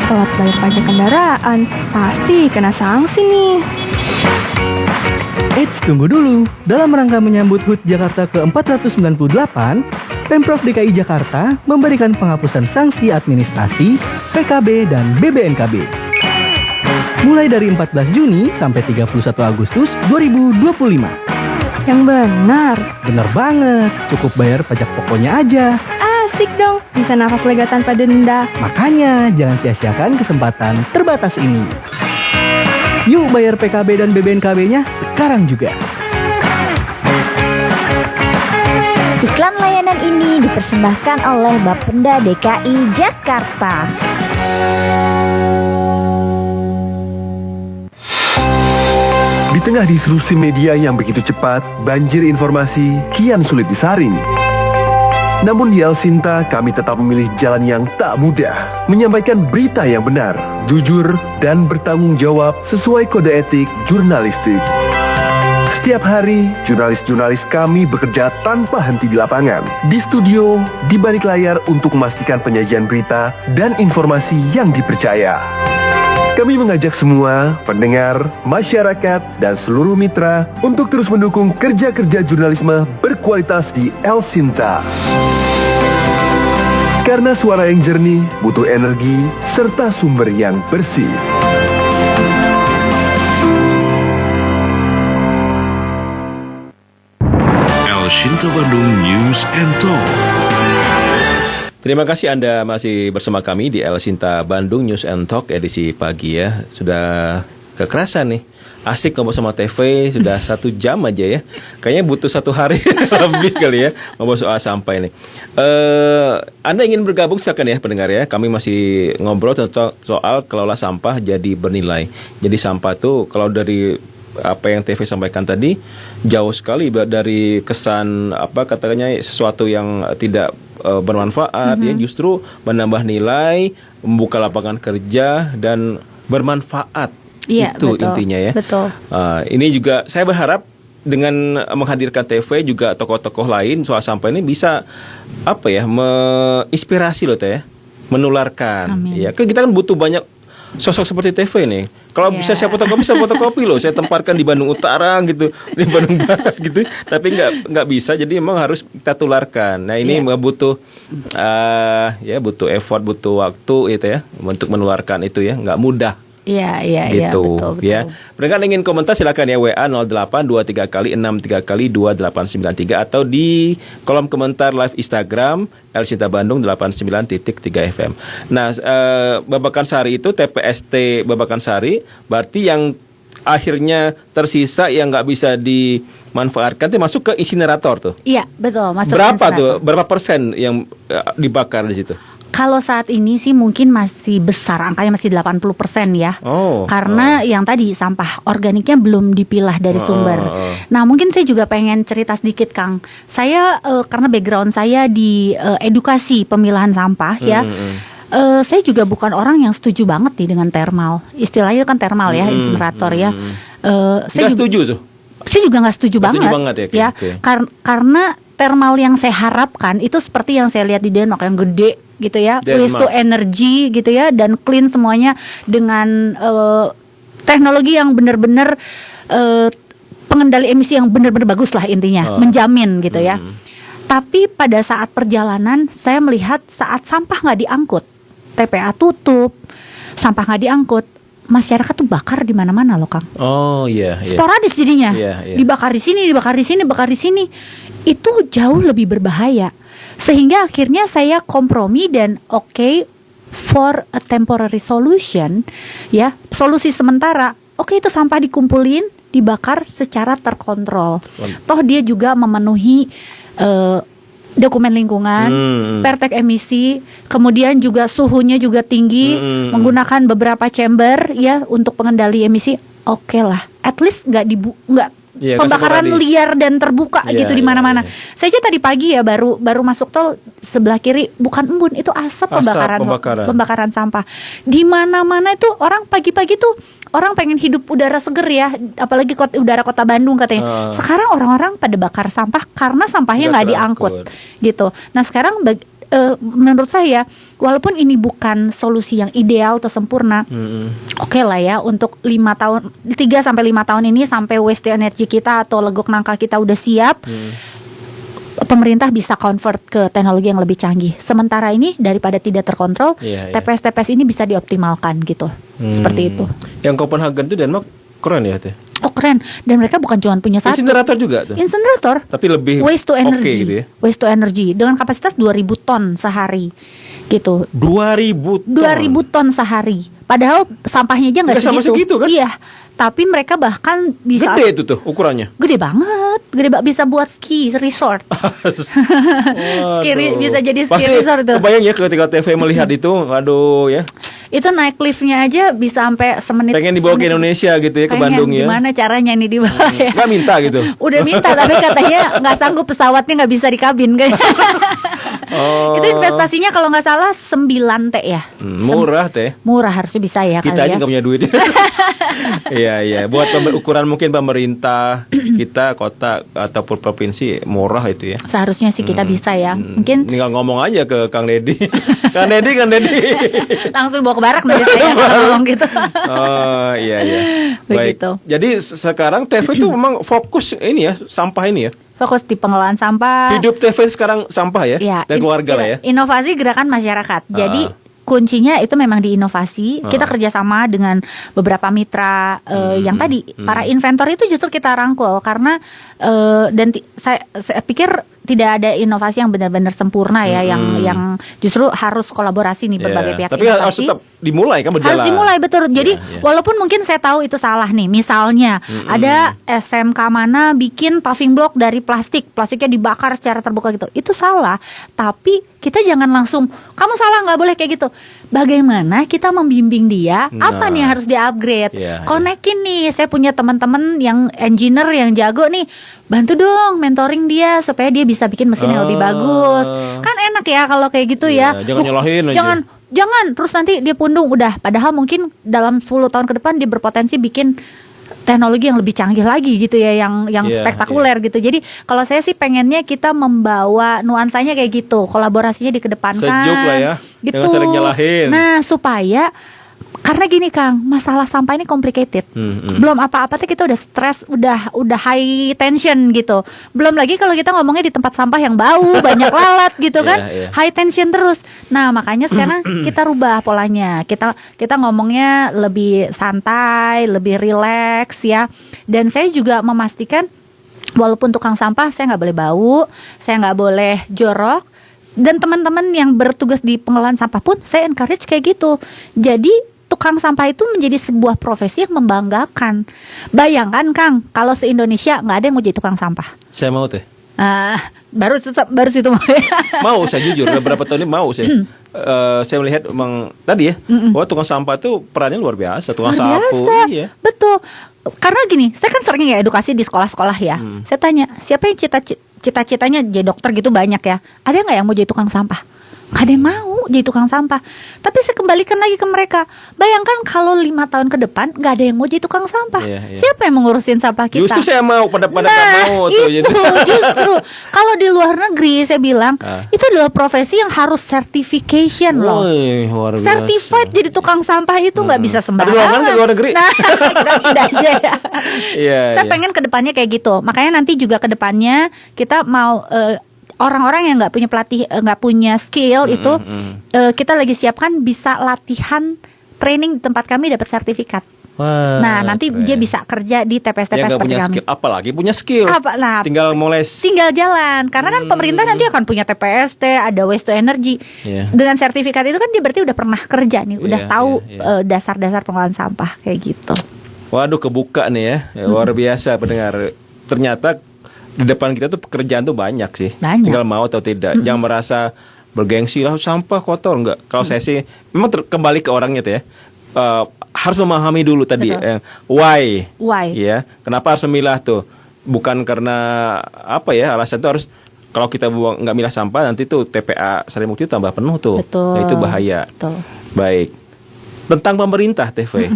S7: Telat bayar pajak kendaraan, pasti kena sanksi nih.
S8: Eits, tunggu dulu. Dalam rangka menyambut HUT Jakarta ke-498, Pemprov DKI Jakarta memberikan penghapusan sanksi administrasi, PKB, dan BBNKB. Mulai dari 14 Juni sampai 31 Agustus 2025.
S7: Yang benar.
S8: Bener banget, cukup bayar pajak pokoknya aja.
S7: Asik dong, bisa nafas lega tanpa denda.
S8: Makanya jangan sia-siakan kesempatan terbatas ini. Yuk bayar PKB dan BBNKB-nya sekarang juga.
S9: Iklan layanan ini dipersembahkan oleh Bapenda DKI Jakarta.
S10: Di tengah disrupsi media yang begitu cepat, banjir informasi kian sulit disaring. Namun di Elsinta, kami tetap memilih jalan yang tak mudah, menyampaikan berita yang benar, jujur, dan bertanggung jawab sesuai kode etik jurnalistik. Setiap hari, jurnalis-jurnalis kami bekerja tanpa henti di lapangan, di studio, di balik layar untuk memastikan penyajian berita dan informasi yang dipercaya. Kami mengajak semua pendengar, masyarakat, dan seluruh mitra untuk terus mendukung kerja-kerja jurnalisme berkualitas di Elsinta. Karena suara yang jernih butuh energi serta sumber yang bersih.
S1: Elshinta Bandung News and Talk.
S2: Terima kasih Anda masih bersama kami di Elshinta Bandung News and Talk edisi pagi ya. Sudah kekerasan nih. Asik ngobrol sama TV, sudah 1 jam aja ya. Kayaknya butuh 1 hari lebih kali ya ngobrol soal sampah ini. Anda ingin bergabung silakan ya pendengar ya. Kami masih ngobrol tentang soal kelola sampah jadi bernilai. Jadi sampah tuh kalau dari apa yang TV sampaikan tadi jauh sekali dari kesan apa katanya sesuatu yang tidak bermanfaat ya, justru menambah nilai, membuka lapangan kerja dan bermanfaat.
S3: Iya,
S2: itu
S3: betul,
S2: intinya ya.
S3: Betul.
S2: Ini juga saya berharap dengan menghadirkan TV juga tokoh-tokoh lain soal sampah ini bisa apa ya menginspirasi loh teh ya, menularkan.
S3: Amin.
S2: Ya, kita kan butuh banyak sosok seperti TV nih. Kalau bisa saya fotokopi loh. Saya tempatkan di Bandung Utara gitu, di Bandung Barat gitu. Tapi nggak bisa. Jadi memang harus kita tularkan. Nah ini butuh butuh effort, butuh waktu itu ya untuk menularkan itu ya. Nggak mudah.
S3: Iya,
S2: gitu,
S3: betul.
S2: Ya. Pendengar ingin komentar silakan ya WA 0823 kali 63 kali 2893 atau di kolom komentar live Instagram Elshinta Bandung 89.3 FM. Nah, Babakan Sari itu TPST Babakan Sari berarti yang akhirnya tersisa yang nggak bisa dimanfaatkan itu masuk ke insinerator tuh.
S3: Iya, betul, masuk
S2: berapa
S3: insinerator.
S2: tuh? Berapa persen yang dibakar di situ?
S3: Kalau saat ini sih mungkin masih besar, angkanya masih 80% ya. Karena yang tadi sampah organiknya belum dipilah dari sumber. Nah mungkin saya juga pengen cerita sedikit Kang. Saya karena background saya di edukasi pemilahan sampah ya. Saya juga bukan orang yang setuju banget nih dengan thermal. Istilahnya kan thermal ya, insinerator ya. Saya
S2: setuju tuh.
S3: Saya juga nggak setuju banget
S2: ya.
S3: Okay. Karena thermal yang saya harapkan itu seperti yang saya lihat di Denmark yang gede gitu ya, waste to energy gitu ya, dan clean semuanya dengan teknologi yang benar-benar pengendali emisi yang benar-benar bagus lah intinya, menjamin gitu ya. Tapi pada saat perjalanan saya melihat saat sampah nggak diangkut, TPA tutup, sampah nggak diangkut, masyarakat tuh bakar di mana-mana loh Kang.
S2: Oh iya.
S3: Sporadis jadinya, dibakar di sini, dibakar di sini, bakar di sini. Itu jauh lebih berbahaya. Sehingga akhirnya saya kompromi dan for a temporary solution, ya solusi sementara. Itu sampah dikumpulin, dibakar secara terkontrol. Toh dia juga memenuhi dokumen lingkungan, pertek emisi, kemudian juga suhunya juga tinggi, menggunakan beberapa chamber ya untuk pengendali emisi. Oke lah, at least nggak pembakaran liar dan terbuka gitu di mana-mana. Saya aja tadi pagi ya baru masuk tol sebelah kiri, bukan embun, itu asap pembakaran sampah. Di mana-mana itu orang pagi-pagi tuh orang pengen hidup udara seger ya, apalagi udara kota Bandung katanya. Sekarang orang-orang pada bakar sampah karena sampahnya nggak diangkut gitu. Nah sekarang menurut saya walaupun ini bukan solusi yang ideal atau sempurna, oke lah ya untuk 3 sampai 5 tahun ini sampai waste energy kita atau legok nangka kita udah siap. Pemerintah bisa convert ke teknologi yang lebih canggih. Sementara ini daripada tidak terkontrol, TPS-TPS ini bisa dioptimalkan gitu. Seperti itu. Yang
S2: Copenhagen itu Denmark keren ya teh.
S3: Oh keren. Dan mereka bukan cuma punya satu.
S2: Insinerator juga tuh.
S3: Insinerator.
S2: Tapi lebih
S3: waste to energy.
S2: Gitu ya?
S3: Waste to energy dengan kapasitas 2.000 ton sehari. Gitu.
S2: 2.000
S3: ton sehari. Padahal sampahnya aja nggak segitu.
S2: Sama segitu kan?
S3: Iya. Tapi mereka bahkan bisa
S2: gede itu tuh ukurannya.
S3: Gede banget. Bisa buat ski resort. Bisa jadi ski resort itu.
S2: Kebayang ya ketika TV melihat itu, aduh ya.
S3: Itu naik liftnya aja bisa sampai semenit.
S2: Pengen dibawa ke Indonesia gitu ya, ke Bandung ya.
S3: Gimana caranya nih dibawa ya?
S2: Nggak minta gitu.
S3: Udah minta tapi katanya nggak sanggup, pesawatnya nggak bisa di kabin kayaknya. Itu investasinya kalau nggak salah 9 T ya.
S2: Murah teh.
S3: Murah harusnya bisa ya.
S2: Kita aja nggak punya duit. Iya. Buat ukuran mungkin pemerintah kita kota ataupun provinsi murah itu ya.
S3: Seharusnya sih kita bisa ya. Mungkin
S2: tinggal ngomong aja ke Kang Deddy. Kang Deddy.
S3: Langsung bawa ke barak nanti saya ngomong gitu.
S2: Oh iya. Baik.
S3: Begitu.
S2: Jadi sekarang TV itu memang fokus ini ya, sampah ini ya.
S3: Fokus di pengelolaan sampah.
S2: Hidup TV sekarang sampah ya, dan keluarga lah ya.
S3: Inovasi gerakan masyarakat. Jadi kuncinya itu memang di inovasi. Kita kerjasama dengan beberapa mitra yang tadi para inventor itu justru kita rangkul karena saya pikir tidak ada inovasi yang benar-benar sempurna ya, yang justru harus kolaborasi nih berbagai pihak.
S2: Tapi harus tetap dimulai kan, berjalan.
S3: Harus dimulai betul. Jadi walaupun mungkin saya tahu itu salah nih, misalnya ada SMK mana bikin paving block dari plastiknya dibakar secara terbuka gitu, itu salah. Tapi kita jangan langsung kamu salah, nggak boleh kayak gitu. Bagaimana kita membimbing dia apa nih yang harus di-upgrade? Konekin nih, saya punya teman-teman yang engineer yang jago nih, bantu dong mentoring dia supaya dia bisa bikin mesin yang lebih bagus. Kan enak ya kalau kayak gitu ya.
S2: Jangan nyalahin aja.
S3: Jangan terus nanti dia pundung udah. Padahal mungkin dalam 10 tahun ke depan dia berpotensi bikin teknologi yang lebih canggih lagi gitu ya, yang spektakuler gitu. Jadi kalau saya sih pengennya kita membawa nuansanya kayak gitu, kolaborasinya dikedepankan.
S2: Sejuk lah ya.
S3: Gitu.
S2: Jangan sering nyalahin.
S3: Nah, supaya karena gini Kang, masalah sampah ini complicated. Belum apa-apa tuh kita udah stres, udah high tension gitu. Belum lagi kalau kita ngomongnya di tempat sampah yang bau, banyak lalat gitu kan. High tension terus. Nah, makanya sekarang kita rubah polanya. Kita ngomongnya lebih santai, lebih rileks ya. Dan saya juga memastikan walaupun tukang sampah saya nggak boleh bau, saya nggak boleh jorok. Dan teman-teman yang bertugas di pengelolaan sampah pun saya encourage kayak gitu. Jadi tukang sampah itu menjadi sebuah profesi yang membanggakan. Bayangkan Kang, kalau se-Indonesia nggak ada yang mau jadi tukang sampah.
S2: Saya mau teh.
S3: Baru situ mau.
S2: Mau, saya jujur, beberapa tahun ini mau saya. Saya melihat memang tadi ya, bahwa tukang sampah itu perannya luar biasa. Tukang sapu, iya.
S3: Betul. Karena gini, saya kan sering ya edukasi di sekolah-sekolah ya. Saya tanya, siapa yang cita-citanya jadi dokter gitu banyak ya? Ada nggak yang mau jadi tukang sampah? Nggak ada yang mau jadi tukang sampah. Tapi saya kembalikan lagi ke mereka. Bayangkan kalau 5 tahun ke depan nggak ada yang mau jadi tukang sampah. Siapa yang mengurusin sampah kita?
S2: Justru saya mau, pada nggak mau tuh.
S3: Itu justru kalau di luar negeri saya bilang itu adalah profesi yang harus certification loh. Certified jadi tukang sampah itu nggak bisa sembarangan.
S2: Ada luar negeri.
S3: Nah, kita aja ya. Saya pengen ke depannya kayak gitu. Makanya nanti juga ke depannya kita mau orang-orang yang nggak punya pelatih, nggak punya skill itu kita lagi siapkan bisa latihan training di tempat kami dapat sertifikat.
S2: Wah,
S3: nah nanti
S2: keren.
S3: dia bisa kerja di TPS-TPS
S2: yang
S3: seperti
S2: punya
S3: kami.
S2: Skill, apalagi punya skill.
S3: Nah,
S2: tinggal moles.
S3: Tinggal jalan. Karena kan pemerintah nanti akan punya TPST, ada waste to energy. Dengan sertifikat itu kan dia berarti udah pernah kerja nih, udah tahu dasar-dasar pengelolaan sampah kayak gitu.
S2: Waduh, kebuka nih ya, luar biasa pendengar. Ternyata di depan kita tuh pekerjaan tuh banyak sih. Tinggal mau atau tidak. Jangan merasa bergengsi lah sampah kotor, enggak. Kalau saya sih memang kembali ke orangnya tuh ya. Harus memahami dulu tadi why. Ya, kenapa harus memilah tuh? Bukan karena apa ya, alasan itu harus kalau kita buang nggak milah sampah nanti tuh TPA Sarimukti tambah penuh tuh. Nah, itu bahaya. Baik. Tentang pemerintah TV.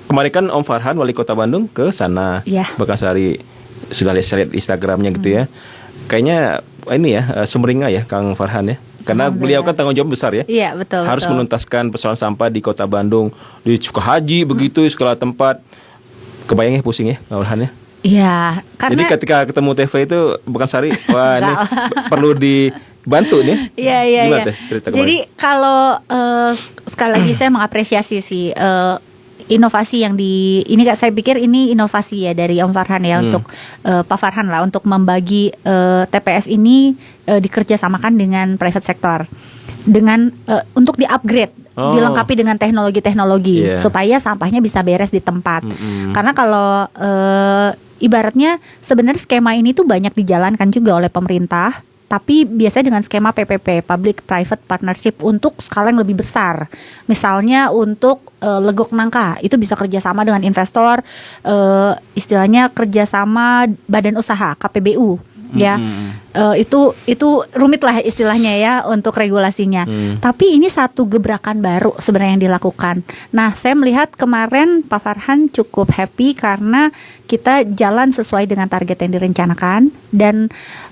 S2: Kemarin kan Om Farhan wali kota Bandung ke sana. Bekasari sudah lihat Instagramnya gitu ya. Kayaknya ini ya sumringah ya Kang Farhan ya. Karena beliau kan tanggung jawab besar ya.
S3: Iya, betul.
S2: Harus menuntaskan persoalan sampah di Kota Bandung, di Sukahaji begitu, segala tempat. Kebayangnya pusing ya, Kang Farhan ya.
S3: Iya, karena
S2: jadi ketika ketemu TV itu Bekasari, wah ini perlu dibantu nih.
S3: Iya.
S2: Cerita
S3: jadi kalau sekali lagi saya mengapresiasi sih inovasi yang ini saya pikir ini inovasi ya dari Om Farhan ya untuk Pak Farhan lah untuk membagi TPS ini dikerjasamakan dengan private sector dengan untuk di-upgrade, dilengkapi dengan teknologi-teknologi supaya sampahnya bisa beres di tempat. Karena kalau ibaratnya sebenarnya skema ini tuh banyak dijalankan juga oleh pemerintah. Tapi biasanya dengan skema PPP, Public Private Partnership untuk skala yang lebih besar. Misalnya untuk legok nangka, itu bisa kerjasama dengan investor, istilahnya kerjasama badan usaha, KPBU. Ya, itu rumit lah istilahnya ya untuk regulasinya. Tapi ini satu gebrakan baru sebenarnya yang dilakukan. Nah, saya melihat kemarin Pak Farhan cukup happy karena kita jalan sesuai dengan target yang direncanakan dan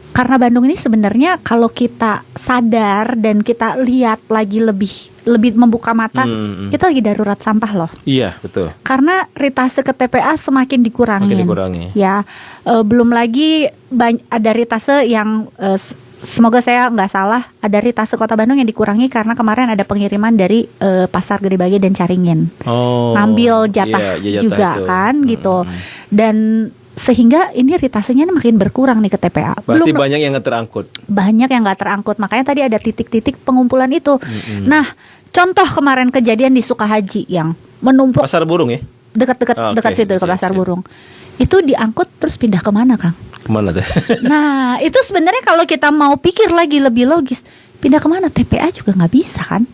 S3: karena Bandung ini sebenarnya kalau kita sadar dan kita lihat lagi lebih membuka mata, kita lagi darurat sampah loh.
S2: Iya, betul.
S3: Karena ritase ke TPA semakin dikurangin. Ya, belum lagi ada ritase yang semoga saya nggak salah, ada ritase Kota Bandung yang dikurangi karena kemarin ada pengiriman dari Pasar Gedebage dan Caringin. Ngambil jatah juga itu. Kan gitu. Dan sehingga ini ritasenya makin berkurang nih ke TPA.
S2: Berarti banyak yang nggak terangkut.
S3: Banyak yang nggak terangkut. Makanya tadi ada titik-titik pengumpulan itu. Nah, contoh kemarin kejadian di Sukahaji yang menumpuk.
S2: Pasar Burung ya?
S3: Dekat situ ke Pasar Burung. Itu diangkut terus pindah kemana, Kang?
S2: Kemana tuh?
S3: Nah, itu sebenarnya kalau kita mau pikir lagi lebih logis, pindah kemana? TPA juga nggak bisa kan?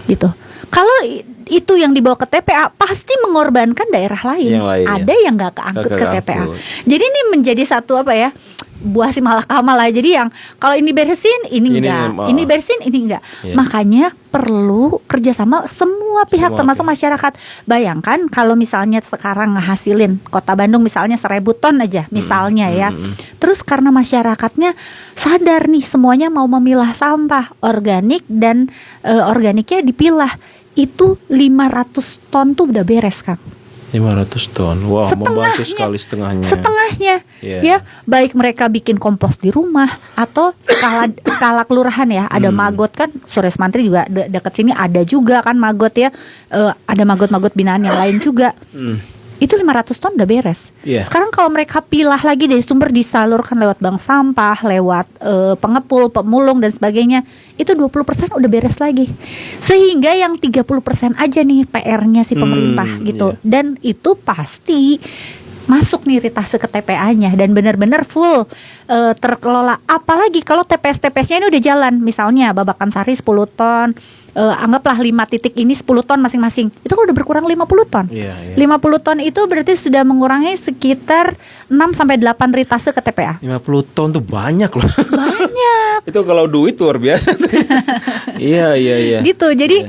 S3: Gitu. Kalau itu yang dibawa ke TPA pasti mengorbankan daerah lain. Ada yang nggak keangkut ke TPA. Jadi ini menjadi satu apa ya, buah si malakama lah. Jadi yang kalau ini beresin ini enggak, ini beresin ini enggak. Makanya perlu kerjasama semua pihak termasuk masyarakat. Bayangkan kalau misalnya sekarang ngehasilin Kota Bandung misalnya 1.000 ton aja misalnya ya. Terus karena masyarakatnya sadar nih semuanya mau memilah sampah organik dan organiknya dipilah. Itu 500 ton tuh udah beres, Kang.
S2: 500 ton. Wah, membantu sekali setengahnya.
S3: Ya, baik mereka bikin kompos di rumah atau skala kelurahan ya. Ada Magot kan, Sores Mantri juga dekat sini ada juga kan Magot ya. Ada Magot-Magot binaan yang lain juga. Itu 500 ton udah beres. Sekarang kalau mereka pilah lagi dari sumber disalurkan lewat bank sampah, lewat pengepul, pemulung dan sebagainya, itu 20% udah beres lagi. Sehingga yang 30% aja nih PR-nya si pemerintah gitu. Dan itu pasti masuk nih ritase ke TPA-nya dan benar-benar full terkelola. Apalagi kalau TPS-TPS-nya ini udah jalan, misalnya Babakan Sari 10 ton, anggaplah 5 titik ini 10 ton masing-masing. Itu kan udah berkurang 50 ton. 50 ton itu berarti sudah mengurangi sekitar 6-8 ritase ke TPA.
S2: 50 ton tuh banyak loh.
S3: Banyak.
S2: Itu kalau duit luar biasa. Iya.
S3: Gitu. Jadi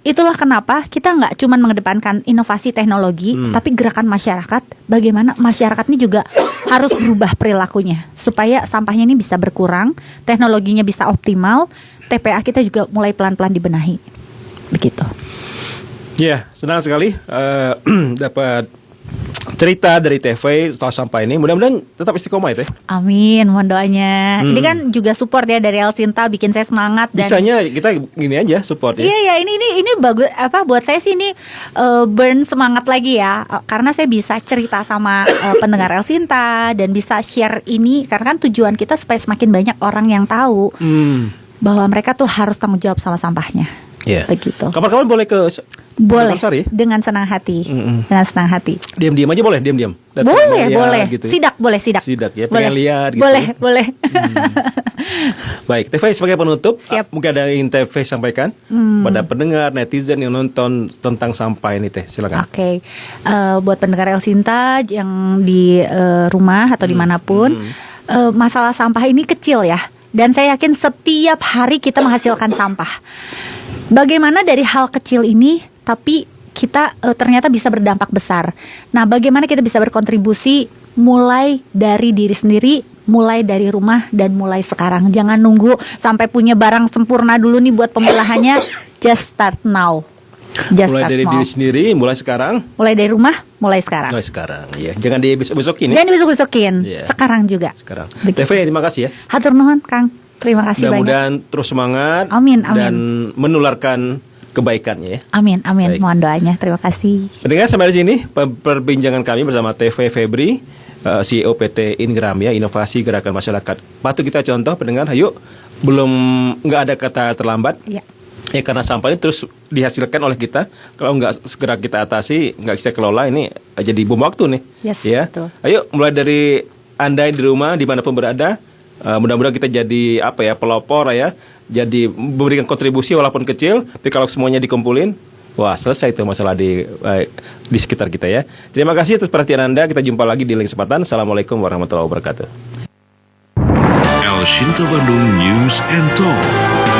S3: itulah kenapa kita nggak cuma mengedepankan inovasi teknologi, tapi gerakan masyarakat. Bagaimana masyarakat ini juga harus berubah perilakunya supaya sampahnya ini bisa berkurang, teknologinya bisa optimal, TPA kita juga mulai pelan-pelan dibenahi. Begitu.
S2: Ya, senang sekali dapat cerita dari TV soal sampah ini. Mudah-mudahan tetap istiqomah ya, Teh.
S3: Amin, mohon doanya. Ini kan juga support ya dari Elsinta, bikin saya semangat dan
S2: bisanya kita gini aja support ya.
S3: Iya, ini bagus buat saya sih ini burn semangat lagi ya. Karena saya bisa cerita sama pendengar Elsinta dan bisa share ini karena kan tujuan kita supaya semakin banyak orang yang tahu bahwa mereka tuh harus tanggung jawab sama sampahnya.
S2: Iya.
S3: Begitu.
S2: Kapan-kapan boleh ke
S3: Boleh,
S2: Sari?
S3: Dengan senang hati. Dengan senang hati.
S2: Diam-diam aja boleh, diam-diam.
S3: Boleh.
S2: Gitu.
S3: Sidak
S2: ya, pengen lihat gitu.
S3: Boleh.
S2: Baik, TV sebagai penutup,
S3: Siap.
S2: mungkin ada yang TV sampaikan pada pendengar, netizen yang nonton tentang sampah ini, Teh. Silakan.
S3: Oke. Buat pendengar Elsinta yang di rumah atau dimanapun, masalah sampah ini kecil ya. Dan saya yakin setiap hari kita menghasilkan sampah. Bagaimana dari hal kecil ini, tapi kita ternyata bisa berdampak besar. Nah, bagaimana kita bisa berkontribusi mulai dari diri sendiri, mulai dari rumah, dan mulai sekarang. Jangan nunggu sampai punya barang sempurna dulu nih buat pemilahannya. Just start now.
S2: Mulai dari diri sendiri, mulai sekarang.
S3: Mulai dari rumah, mulai sekarang.
S2: Mulai sekarang, ya. Jangan dibesok-besokin ya.
S3: Jangan dibesok-besokin.
S2: Yeah.
S3: Sekarang juga.
S2: Sekarang.
S3: Begitu.
S2: TV, terima kasih ya.
S3: Hatur nuhun, Kang. Terima kasih banyak.
S2: Mudah-mudahan terus semangat.
S3: Amin.
S2: Dan menularkan kebaikannya ya.
S3: Amin.
S2: Baik.
S3: Mohon doanya. Terima kasih.
S2: Pendengar, sampai di sini perbincangan kami bersama TV Febri, CEO PT Ingram ya, inovasi gerakan masyarakat. Patut kita contoh pendengar, ayo, nggak ada kata terlambat.
S3: Ya.
S2: Ya karena sampah ini terus dihasilkan oleh kita. Kalau nggak segera kita atasi, nggak bisa kelola, ini jadi bom waktu nih.
S3: Yes,
S2: ya.
S3: betul.
S2: Ayo mulai dari Anda di rumah dimanapun berada. Mudah-mudahan kita jadi pelopor ya, jadi memberikan kontribusi walaupun kecil, tapi kalau semuanya dikumpulin, wah selesai itu masalah di sekitar kita ya. Terima kasih atas perhatian Anda. Kita jumpa lagi di lain kesempatan. Assalamualaikum warahmatullahi wabarakatuh.
S1: El Shinta Bandung News and Talk.